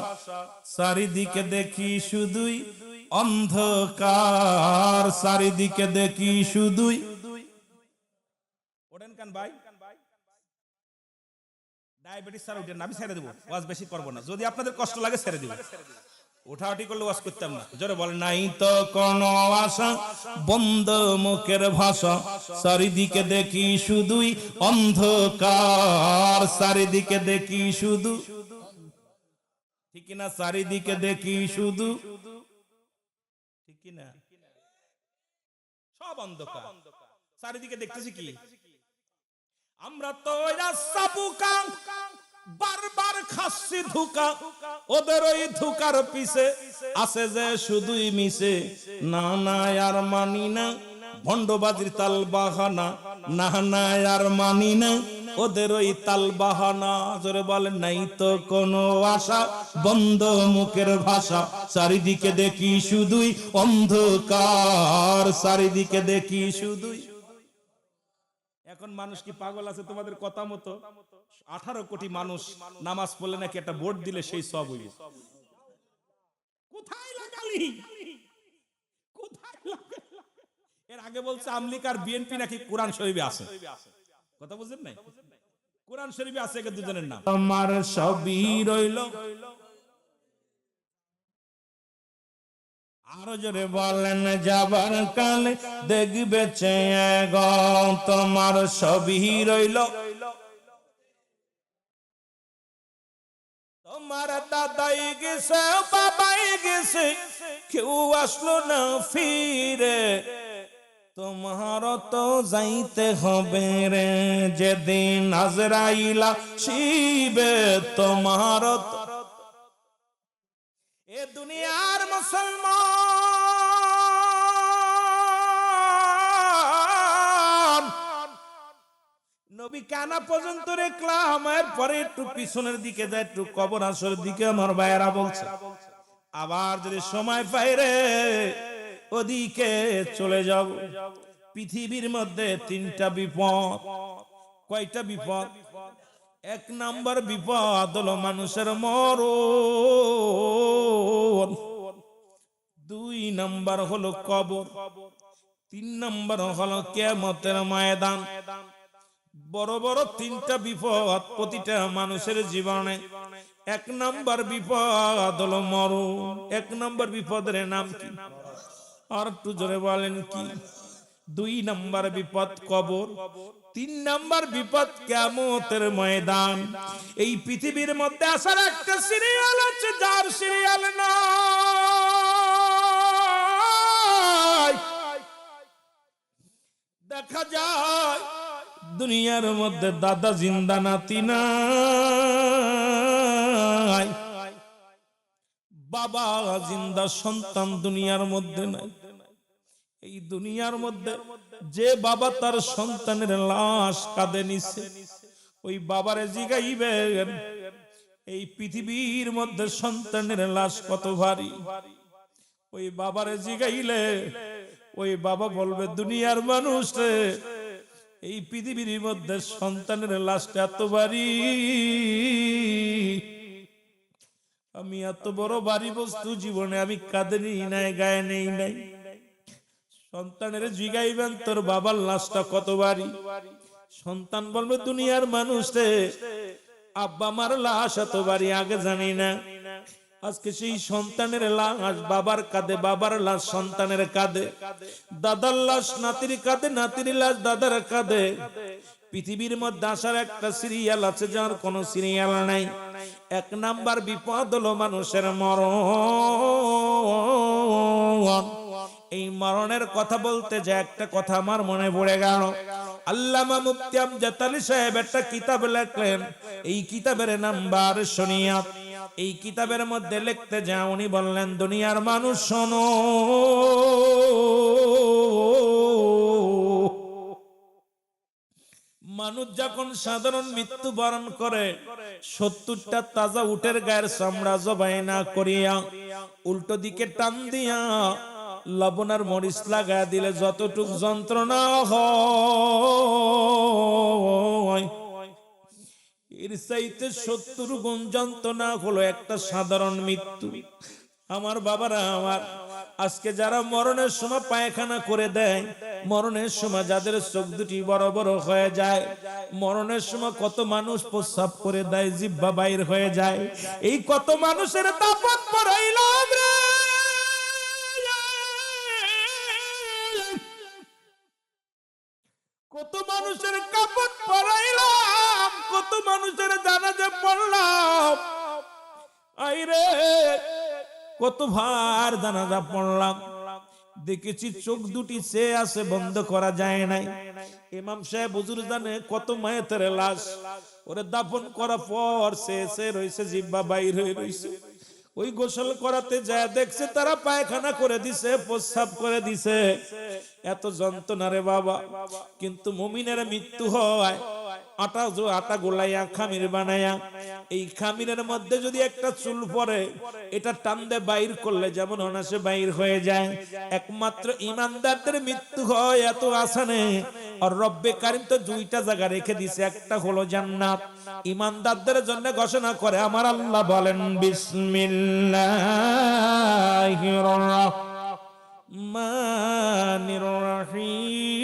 Speaker 1: চারিদিকে দেখি শুধুই অন্ধকার, চারিদিকে দেখি শুধুই। ওঠেন কান ভাই, ডায়াবেটিস স্যার উঠেন না, আমি ছেড়ে দেবো, ওয়াজ বেশি করবো না, যদি আপনাদের কষ্ট লাগে ছেড়ে দিব। ওঠাউঠি করলে ওয়াজ করতাম না। জোরে বলেন নাই তো কোনো আশা, বন্ধ মুখের ভাষা, চারিদিকে দেখি শুধুই অন্ধকার, চারিদিকে দেখি শুধু, ঠিক না? চারিদিকে দেখি শুধু, ঠিক না? সব অন্ধকার, চারিদিকে দেখতেছি কি? আমরা তো রাস্তা বুকা, বারবার খাচ্ছি ধোঁকা, ওদের ওই ধোঁকার পিছে আছে যে শুধুই মিশে। না না আর মানি না ভণ্ডবাজির তাল বাহানা, না না আর মানি না ওদের ওই তাল বাহানা। জোরে বলেন নাই তো কোনো আশা, বন্ধ মুখের ভাষা, চারিদিকে দেখি শুধুই অন্ধকার, চারিদিকে দেখি শুধুই। এখন মানুষ কি পাগল আছে তোমাদের কথা মতো? 18 কোটি মানুষ নামাজ পড়লে নাকি একটা ভোট দিলে সেই সব হইল। কোথায় লাগালি? কোথায় লাগালি? এর আগে বলছে আমলিক আর বিএনপি নাকি কোরআন শরীফে আছে। কথা বুঝেন নাই? কোরআন শরীফে আছে একে দুজনের নাম। আমার সবই রইল, আরো জোরে বলেন যাবার কালে দেখবে চেয়ে গো, তোমার সবই রইল, তোমার দাদাই গেছে বাবাই গেছে, কেউ আসলো না ফিরে, তোমার তো যাইতে হবে রে যেদিন আজরাইলা শিবে, তোমার এ দুনিয়ার মুসলমান নবী কানা পর্যন্ত রেখলাম, এরপরে একটু পিছনের দিকে যায়, একটু কবর আসরের দিকে আমার ভাইয়েরা বলছে। আবার যদি সময় পাই রে ওদিকে চলে যাব। পৃথিবীর মধ্যে 3টা বিপদ। কয়টা বিপদ? 1 নাম্বার বিপদ হলো মানুষের মরণ, 2 নাম্বার হলো কবর, 3 নাম্বার হলো কিয়ামতের ময়দান। বড় বড় 3টা বিপদ প্রতিটা মানুষের জীবনে। 1 নাম্বার বিপদ হলো মরণ। 1 নাম্বার বিপদের নাম কি? আর একটু জোরে বলেন কি? 2 নাম্বার বিপদ কবর, 3 নাম্বার বিপদ কিয়ামতের ময়দান। এই পৃথিবীর মধ্যে আসার একটা সিরিয়াল আছে, যার সিরিয়াল নাই। দেখা যায় দুনিয়ার মধ্যে দাদা জিন্দা, নাতি নাই, বাবা জিন্দা, সন্তান দুনিয়ার মধ্যে নাই। এই দুনিয়ার মধ্যে যে বাবা তার সন্তানের লাশ কাঁধে নিছে, ওই বাবারে জিগাইবেন এই পৃথিবীর মধ্যে সন্তানের লাশ কত ভারী। ওই বাবারে জিগাইলে ওই বাবা বলবে, দুনিয়ার মানুষ রে, এই পৃথিবীর মধ্যে সন্তানের লাশটা এত ভারী, আমি এত বড় ভারী বস্তু জীবনে আমি কাঁধে নিই নাই, গায়ে নেই নাই। সন্তানের জিগাইবেন তোর বাবার লাশটা কত ভারী। সন্তান বলবে, দুনিয়ার মানুষ রে, আব্বা আমার লাশ এত ভারী আগে জানি না। আজকে সেই সন্তানের লাশ বাবার কাঁধে, বাবার লাশ সন্তানের কাঁধে, দাদার লাশ নাতির কাঁধে, নাতির লাশ দাদার কাঁধে। পৃথিবীর মধ্যে আসার একটা সিরিয়াল আছে, যার কোনো সিরিয়াল নাই। এক নাম্বার বিপদ হলো মানুষের মরণ। এই মরণের কথা বলতে যে একটা কথা আমার মনে পড়ে গেল। আল্লামা মুফতি আমজাদ আলী সাহেব একটা কিতাব লেখলেন, এই কিতাবের নাম্বার শরিয়াত। এই কিতাবের মধ্যে লিখতে যা উনি বললেন, দুনিয়ার মানুষ শোনো, মানুষ যখন সাধারণ মৃত্যু বরণ করে, 70টা তাজা উটের গায়ের চামড়া জবাই না করিয়া উল্টো দিকে টান দিয়া লবণ আর মরিচ লাগায় দিলে যতটুক যন্ত্রণা হয়, এর চাইতে 70 গুণ যন্ত্রণা হলো একটা সাধারণ মৃত্যু। আমার বাবারা আমার, আজকে যারা মরণের সময় পায়খানা করে দেয়, মরণের সময় যাদের চোখ দুটি বড় বড় হয়ে যায়, মরণের সময় কত মানুষ প্রস্রাব করে দেয়, জিহ্বা বাইর হয়ে যায়, এই কত মানুষের দাফন পড়াইলাম রে, কত মানুষের কাপড় পরাইলাম, কত মানুষের জানাজা পড়লাম, আইরে কত ভার জানাজা পড়লাম, দেখেছি চোখ দুটি চেয়ে আছে, বন্ধ করা যায় নাই। ইমাম সাহেব হুজুর জানে কত মায়ের লাশ ওরে দাফন করার পর সে রয়েছে, জিহ্বা বাইর হয়ে রয়েছে। ওই গোসল করাতে যায় দেখছে তারা পায়খানা করে দিছে, প্রস্রাব করে দিছে, এত যন্ত্রণা রে বাবা। কিন্তু মুমিনের মৃত্যু হয় আটা গোলাইয়া খামির বানায়া, এই খামিরের মধ্যে যদি একটা চুল পড়ে, এটা টান্দে বাইর করলে যেমন অনাসে বাইর হয়ে যায়। একমাত্র ইমানদারদের মৃত্যু হয় এত আসানে। আর রব্বে কারিম তো দুইটা জায়গা রেখে দিছে, একটা হলো জান্নাত। ইমানদারদের জন্য ঘোষণা করে আমার আল্লাহ বলেন, বিসমিল্লাহির রহমানির রহিম,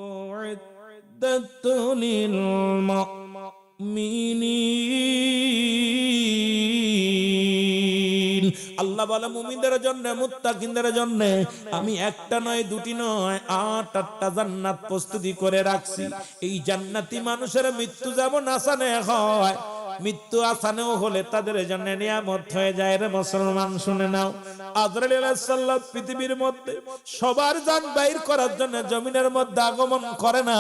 Speaker 1: উইদ্দাত লিল মুমিনিন। আল্লাহ বলে মুমিনদের জন্য, মুত্তাকিনদের জন্য আমি একটা নয়, দুটি নয়, 8টা জান্নাত প্রস্তুতি করে রাখছি। এই জান্নাতি মানুষের মৃত্যু যেমন আসানে হয়, মৃত্যু আসানেও হলে তাদের জন্য নিয়ামত হয়ে যায় রে মুসলমান। শুনে নাও, আজরাইল আলাইহিস সালাম পৃথিবীর মধ্যে সবার জান বাইর করার জন্য জমিনের মধ্যে আগমন করে না।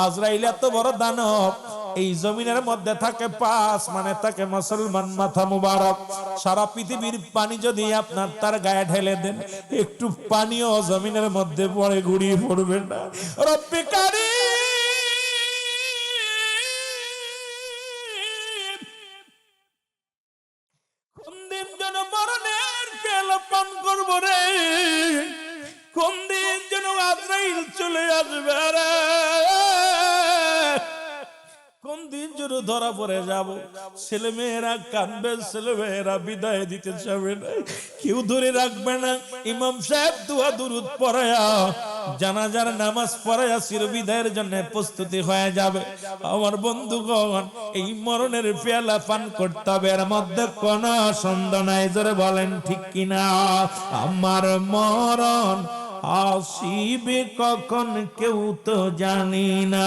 Speaker 1: আজরাইল এত বড় দানব, এই জমিনের মধ্যে থাকে 5 মানে থাকে মুসলমান মাথা মুবারক। সারা পৃথিবীর পানি যদি আপনার তার গায়ে ঢেলে দেন, একটু পানিও জমিনের মধ্যে পড়ে গুড়িয়ে পড়বে না। রব্বে কারীম, কোন দিন যেন মরণের পেয়ালা পান করবো রে, কোন দিন যেন আজরাইল চলে আসবে রে, কোন দিন যেন ধরা পড়ে যাব। ছেলে মেয়েরা কাঁদবে, ছেলে মেয়েরা বিদায় দিতে চাবে না, কেউ ধরে রাখবে না। ইমাম সাহেব দুয়া দুরুদ পড়ায়া, জানাজার নামাজ পড়ায়া চিরবিদায়ের জন্য প্রস্তুতি হয়ে যাবে। আমার বন্ধুগণ, এই মরণের পেয়ালা পান করতে হবে, এর মধ্যে কোন সন্দেহ নাই। জোরে বলেন ঠিক কিনা? আমার মরণ আসিবে কখন কেউ তো জানি না।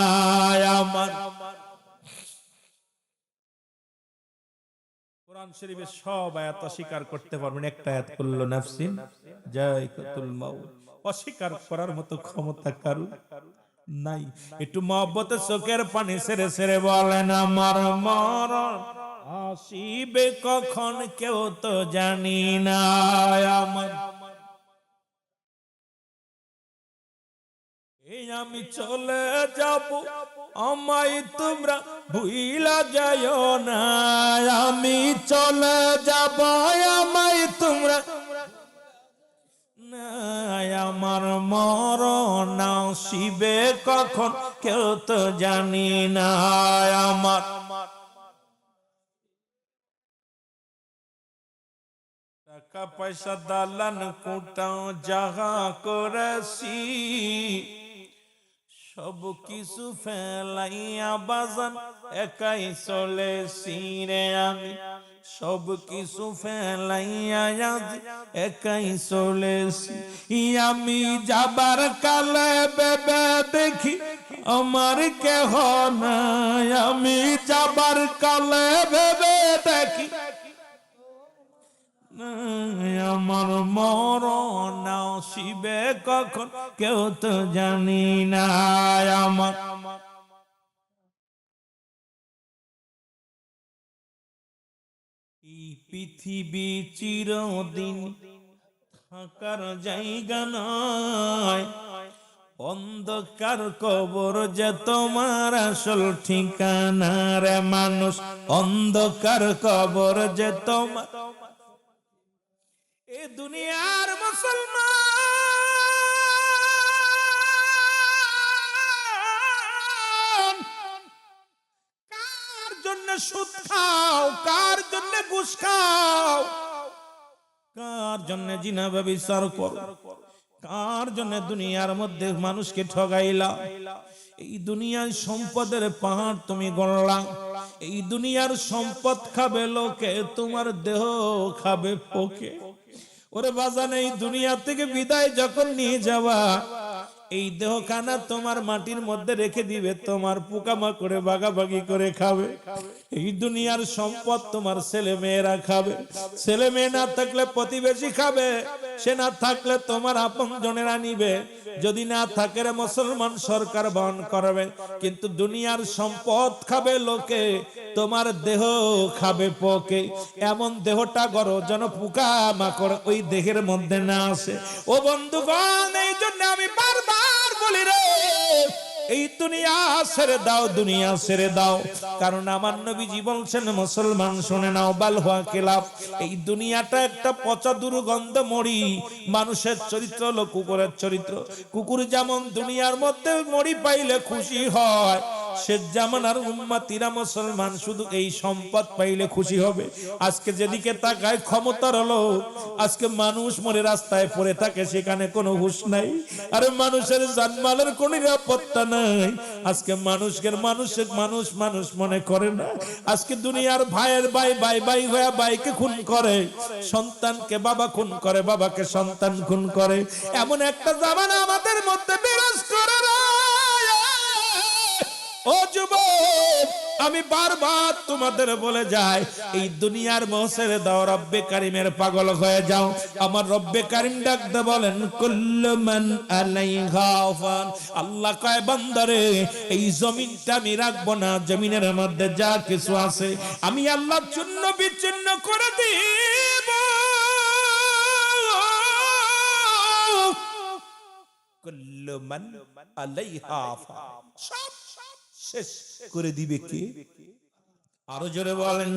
Speaker 1: আমার কোরআন শরীফের সব আয়াত স্বীকার করতে পারবেন, একটা আয়াত কুল্লু নাফসিন জায়কাতুল মাউত। অস্বীকার করার মতো ক্ষমতা কারো নাই। একটু মহব্বতে চোখের পানি ছেড়ে ছেড়ে বলেন আমার মরণ আসিবে কখন কেউ তো জানি না। আমার এই আমি চলে যাব, আমায় তোমরা ভুইলা যাইও না। আমি চলে যাব, আমায় তোমরা না। আমার মরণ আসিবে কখন কেউ তো জানি না। আমার টাকা পয়সা দালান কোটাও যাহা করেছি, সব কিছু ফেলাইয়া বাজান একাই চলেছি রে আমি। সব কিছু ফেলাইয়া একাই চলেছি। আমি যাবার কালে বেবে দেখি আমার কেহ নাই। আমি যাবার কালে বেবে দেখি আমার মরণ আসিবে কখন কেউ তো জানি না। আমার এই পৃথিবী চিরদিন থাকার জায়গা নয়। অন্ধকার কবর যে তোমার আসল ঠিকানা রে মানুষ। অন্ধকার কবর যে তোমার। এ দুনিয়ার মুসলমান কার জন্য সুদ খাও, কার জন্য ঘুষ খাও, কার জন্য জিনা ব্যভিচার করো, কার জন্য দুনিয়ার মধ্যে মানুষকে ঠগাইলা। এই দুনিয়ার সম্পদের পাহাড় তুমি গড়লা। এই দুনিয়ার সম্পদ খাবে লোকে, তোমার দেহ খাবে পোকে। ওরে বাজান, এই দুনিয়া থেকে বিদায় যখন নিয়ে যাবা, এই দেহখানা তোমার মাটির মধ্যে রেখে দিবে, তোমার পোকামাকড়ে ভাগাভাগি করে খাবে। এই দুনিয়ার সম্পদ তোমার ছেলে মেয়েরা খাবে। ছেলে মেয়ে না থাকলে প্রতিবেশী খাবে, সে না থাকলে তোমার আপন জনেরা নিবে, যদি না থাকে রে মুসলমান সরকার বহন করবে। কিন্তু দুনিয়ার সম্পদ খাবে লোকে, তোমার দেহ খাবে পোকে। এমন দেহটা গড়ো যেন পোকা মাকড় ওই দেহের মধ্যে না আসে। ও বন্ধুগণ, এই জন্য আমি বারবার বলি রে, এই দুনিয়া ছেড়ে দাও, দুনিয়া ছেড়ে দাও। কারণ আমার নবীজি বলছেন মুসলমান শুনে নাও, বাল হুয়া কিলাফ। এই দুনিয়াটা একটা পচা দুর্গন্ধ মরি। মানুষের চরিত্র হলো কুকুরের চরিত্র। কুকুর যেমন দুনিয়ার মধ্যে মরি পাইলে খুশি হয়, সে জামানার উম্মতিরা মুসলমান শুধু এই সম্পদ পাইলে খুশি হবে। আজকে যেদিকে তাকায় ক্ষমতার হলো, আজকে মানুষ মরে রাস্তায় পড়ে থাকে, সেখানে কোনো হুঁশ নাই। আরে মানুষের জানমালের কোনো নিরাপত্তা নাই। আজকে মানুষের মানুষ মানুষ মনে করে না। আজকে দুনিয়ার ভাইয়ের ভাই ভাই ভাই হয়ে ভাইকে খুন করে, সন্তানকে বাবা খুন করে, বাবাকে সন্তান খুন করে। এমন একটা জামানা আমাদের মধ্যে বিরাজ করে না। ও যুবক, আমি বারবার তোমাদের বলে যাই, এই দুনিয়ার মোহ ছেড়ে দাও, রব্বে কারিমের পাগল হয়ে যাও। আমার রব্বে কারিম ডাকতে বলেন কুল্লু মান আলাইহা ফান। আল্লাহ কয় বান্দারে, এই জমিনটা আমি রাখবো না, জমিনের মধ্যে যা কিছু আছে আমি আল্লাহ চূর্ণ বিচূর্ণ করে দিব। কুল্লু মান আলাইহা ফান, সব শেষ করে দিবে কে? আরো জোরে বলেন।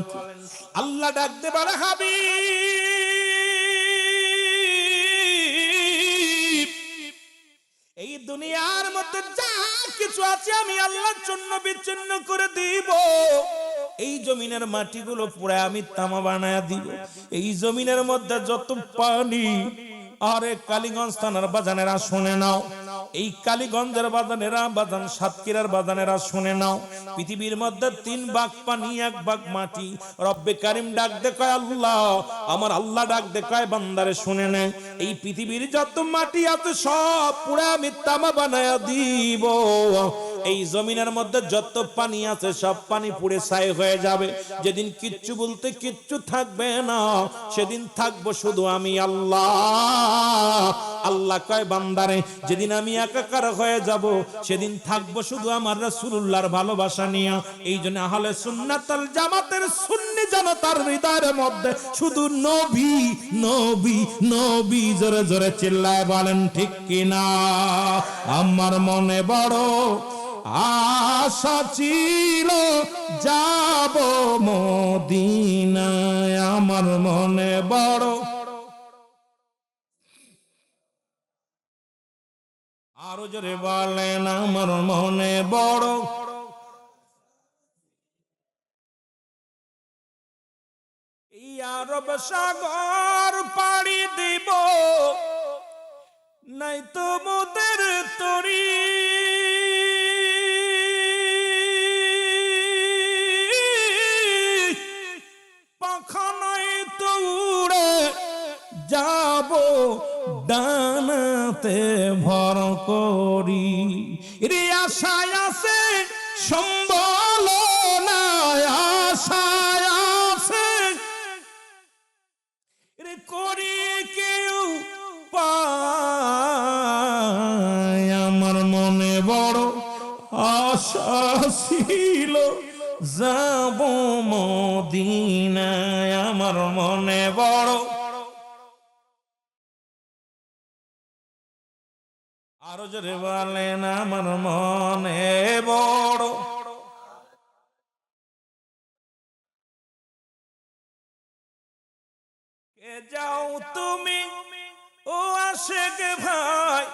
Speaker 1: আল্লাহ ডাকতে পারে হাবিব, এই দুনিয়ার মধ্যে যা কিছু আছে আমি আল্লাহর জন্য বিচ্ছিন্ন করে দিব। এই জমিনের মাটিগুলো পুরো আমি তামা বানায়া দিব। এই জমিনের মধ্যে যত পানি, আরে কালীগঞ্জ থানার বাজানেরা শুনে নাও, এই কালীগঞ্জের বাজানেরা, বাজান সাতক্ষীরার বাজানেরা শুনে নাও, পৃথিবীর মধ্যে 3 ভাগ পানি 1 ভাগ মাটি। রব্বে কারিম ডাক দে কয় আল্লাহ, আমার আল্লাহ ডাক দে কয় বান্দারে শুনে নে, এই পৃথিবীর যত মাটি আছে সব পুরা আমি তামা বানায়া দিব। এই জমিনের মধ্যে যত পানি আছে সব পানি পুড়ে ছাই হয়ে যাবে। যেদিন কিচ্ছু বলতে কিচ্ছু থাকবে না, সেদিন থাকবো শুধু আমি আল্লাহ। আল্লাহ কয় বান্দারে, যেদিন আমি একাকার হয়ে যাব সেদিন থাকবো শুধু আমার রাসূলুল্লাহর ভালোবাসা নিয়ে। এই জন্য আহলে সুন্নাত ওয়াল জামাতের সুন্নি জনতার হৃদয়ের মধ্যে শুধু নবী নবী নবী, জোরে জোরে চিল্লায় বলেন ঠিক কিনা? আমার মনে বড় আশা ছিল যাব মদিনায়, আমার মনে বড়, আরো জোরে বলেন আমার মনে বড় এই আরব সাগর পাড়ি দিব, নাই তো মোদের তরি। পাখা নাই তো উড়ে যাব ডানাতে ভর করি। রে আশায় আছে সম্বল নাই, আশায় আছে রে করি কেউ পায়। আমার মনে বড় আশা ছিল যাব মদিনায়, আমার মনে বড়, আরো জোরে বলেন আমার মনে বড়। কে যাও তুমি ও আশেক ভাই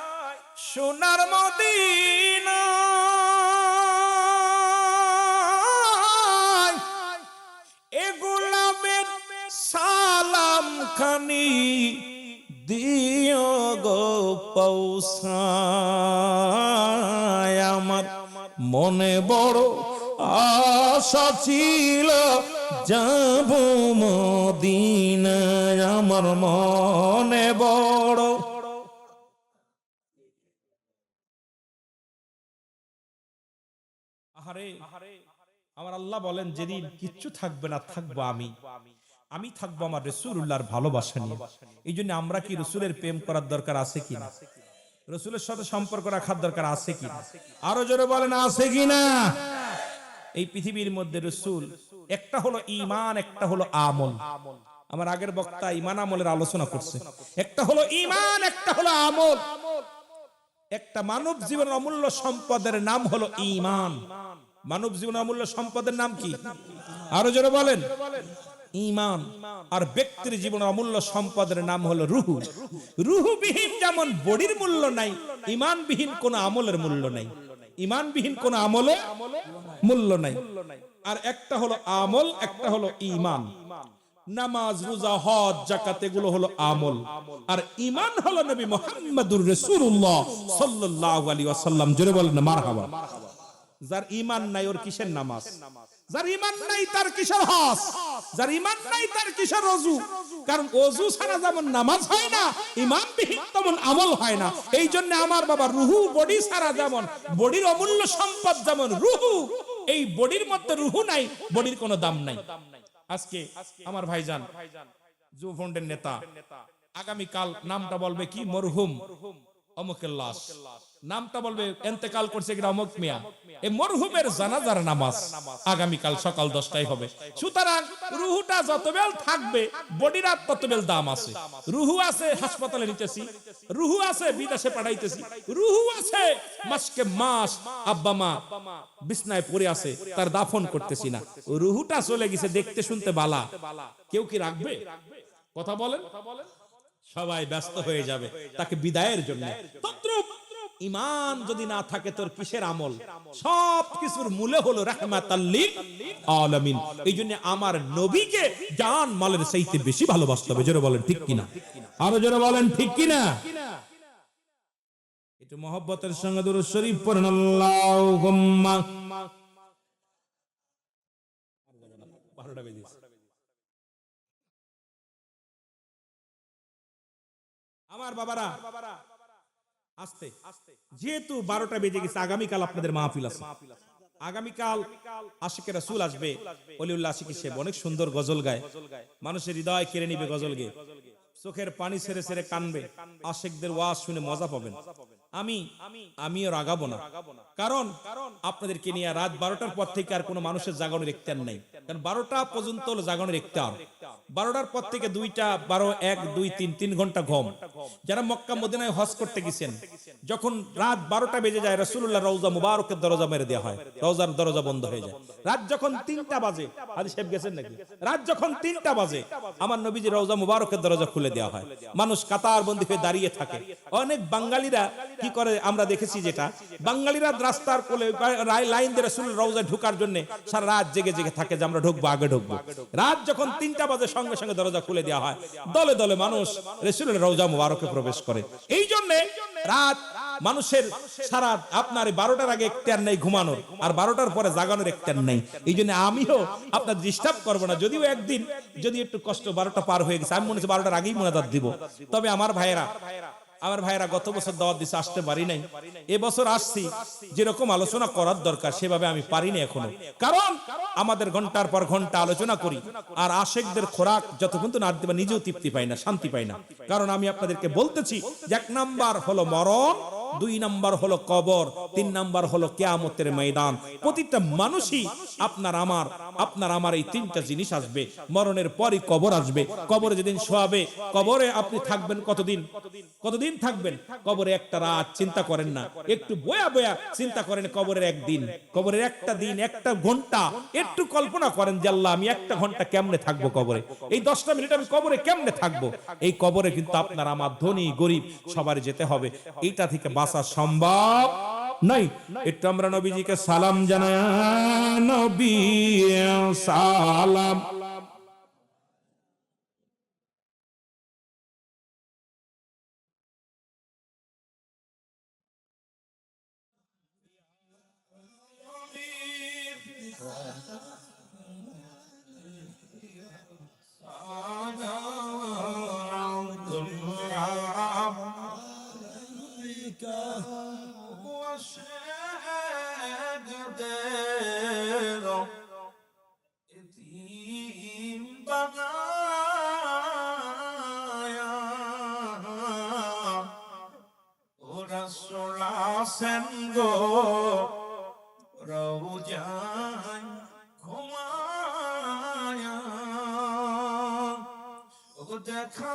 Speaker 1: সোনার মদিনা, এ গোলামের সালাম খানি দিও গো পৌঁছায়। আমার মনে বড় আশা ছিল যাব মদিনায়, আমার মনে বড়। আহারে আমার আল্লাহ বলেন, যেদিন কিচ্ছু থাকবে না থাকবো আমি, আমি থাকবো আমার রাসূলুল্লাহর ভালোবাসা নিয়ে। এই জন্য আমরা কি রাসূলের প্রেম করার দরকার আছে কিনা? রাসূলের সাথে সম্পর্ক রাখার দরকার আছে কিনা? আরো জোরে বলেন আছে কিনা? এই পৃথিবীর মধ্যে রাসূল একটা হলো ঈমান, একটা হলো আমল। আমার আগের বক্তা ঈমান আমলের আলোচনা করছে। একটা হলো ঈমান, একটা হলো আমল। একটা মানব জীবনের অমূল্য সম্পদের নাম হলো ঈমান। মানব জীবনের অমূল্য সম্পদের নাম কি? আরো জোরে বলেন ঈমান। আর ব্যক্তির জীবনের অমূল্য সম্পদের নাম হলো রূহ। রূহবিহীন যেমন বডির মূল্য নাই, ঈমানবিহীন কোন আমলের মূল্য নাই। ঈমানবিহীন কোন আমলে মূল্য নাই। আর একটা হলো আমল, একটা হলো ঈমান। নামাজ, রোজা, হজ, যাকাত এগুলো হলো আমল। আর ঈমান হলো নবী মুহাম্মদুর রাসূলুল্লাহ সাল্লাল্লাহু আলাইহি ওয়াসাল্লাম। জোরে বলেন মারহাবা। যার ঈমান নাই ওর কিসের নামাজ? যার ঈমান নাই তার কিসের হজ? যার ঈমান নাই তার কিসের ওযু? কারণ ওযু ছাড়া যেমন নামাজ হয় না, ঈমানবিহীন তেমন আমল হয় না। এই জন্য আমার বাবা রূহ বডি ছাড়া যেমন বডির অমূল্য সম্পদ যেমন রূহ, এই বডির মধ্যে রূহ নাই, বডির কোনো দাম নাই। আজকে আমার ভাইজান যুবফ্রন্টের নেতা আগামীকাল নামটা বলবে কি? মরহুম অমুকের লাশ। নামটা বলবে ইন্তেকাল করছে কিনা অমুক মিয়া। এই মরহুমের জানাজার নামাজ আগামীকাল সকাল 10টায় হবে। সুতরাং রুহুটা যতবেল থাকবে বডির আর ততবেল দাম আছে। রুহু আছে হাসপাতালে নিতেছি, রুহু আছে বিদেশে পাঠাইতেছি, রুহু আছে মাসকে মাস আব্বা মা বিছনায় পড়ে আছে, তার দাফন করতেছি না। রুহুটা চলে গেছে, দেখতে শুনতে বালা, কেউ কি রাখবে? কথা বলেন। সবাই ব্যস্ত হয়ে যাবে তাকে বিদায়ের জন্য। তদ্রূপ ঈমান যদি না থাকে তোর কিসের আমল? সব কিছুর মূলে হলো রাহমাতাল লিল আলামিন। এইজন্য আমার নবীকে জান মালের চাইতে বেশি ভালোবাসতে হবে। জোরে বলেন ঠিক কিনা? আরো জোরে বলেন ঠিক কিনা? একটু মহব্বতের সঙ্গে দুরূদ শরীফ পড়েন। আল্লাহুম্মা আমার বাবারা, আস্তে, যেহেতু 12টা বেজে গেছে, আগামীকাল আপনাদের মাহফিল আছে। আগামীকাল আশিকে রাসূল আসবে, ওলিউল্লাহ আশিকি সাহেব অনেক সুন্দর গজল গায়, মানুষের হৃদয় কেড়ে নিবে গজল গেয়ে, চোখের পানি ছেড়ে ছেড়ে কানবে, আশিকদের ওয়াজ শুনে মজা পাবেন। আমিও রাগাবো না, কারণ আপনাদেরকে নিয়ে রাত 12টার পর থেকে আর কোনো মানুষের জাগরণের ইখতিয়ার নেই, কারণ 12টা পর্যন্ত হলো জাগরণের ইখতিয়ার। 12টার পর থেকে 2টা 12 1 2 3 ঘন্টা ঘুম। যারা মক্কা মদিনায় হজ করতে গেছেন, যখন রাত 12টা বেজে যায়, রাসূলুল্লাহ রওজা মুবারকের দরজা মেরে দেওয়া হয়, রওজার দরজা বন্ধ হয়ে যায়। রাত যখন 3টা বাজে, হাজী সাহেব গেছেন নাকি, রাত যখন 3টা বাজে আমার নবীজি রওজা মুবারকের দরজা খুলে দেওয়া হয়, মানুষ কাতার বন্দী হয়ে দাঁড়িয়ে থাকে। অনেক বাঙালিরা কি করে আমরা দেখেছি, যেটা বাঙালিরা রাস্তার কোলে লাইন দিয়ে রাসূলের রওজায় ঢোকার জন্য সারা রাত জেগে জেগে থাকে যে আমরা ঢুকবো, আগে ঢুকবো। রাত যখন 3টা বাজে সঙ্গে সঙ্গে দরজা খুলে দেওয়া হয়, দলে দলে মানুষ রাসূলের রওজা মুবারকে প্রবেশ করে। এই জন্য রাত মানুষের সারা আপনার 12টার আগে ইখতিয়ার নেই ঘুমানোর, আর 12টার পরে জাগানোর ইখতিয়ার নেই। এই জন্য আমিও আপনার ডিস্টার্ব করবো না, যদিও একদিন যদি একটু কষ্ট 12টা পার হয়ে গেছে, আমি মনে হচ্ছে 12টার আগেই মুনাজাত দিব। তবে আমার ভাইয়েরা গত বছর দাওয়াত দিছে, আসতে পারি নাই, এবছর আসছি। যেরকম আলোচনা করার দরকার সেভাবে আমি পারিনি এখনো, কারণ আমাদের ঘন্টার পর ঘন্টা আলোচনা করি, আর আশিকদের খোরাক যতক্ষণ না দিবা নিজেও তৃপ্তি পাই না, শান্তি পাই না। কারণ আমি আপনাদেরকে বলতেছি, 1 নাম্বার হলো মরণ, 2 নাম্বার হলো কবর, 3 নাম্বার হলো কিয়ামতের ময়দান। প্রতিটা মানুষই আপনার আমার এই 3টা জিনিস আসবে। মরণের পরই কবর আসবে। কবরে যেদিন শোয়াবে, কবরে আপনি থাকবেন কতদিন থাকবেন? কবরে একটা রাত, চিন্তা করেন না, একটু বয়া বয়া চিন্তা করেন কবরের একদিন, কবরের একটা দিন, একটা ঘন্টা, একটু কল্পনা করেন যে আল্লাহ আমি 1টা ঘন্টা কেমনে থাকবো কবরে, এই 10টা মিনিট আমি কবরে কেমনে থাকবো। এই কবরে কিন্তু আপনার আমার ধনী গরিব সবার যেতে হবে, এইটা থেকে বাঁচা সম্ভব নাই। একটু আমরা নবীজিকে সালাম জানাই, নবী সালাম।
Speaker 2: গো রওজায় ঘুমায়া ও দেখা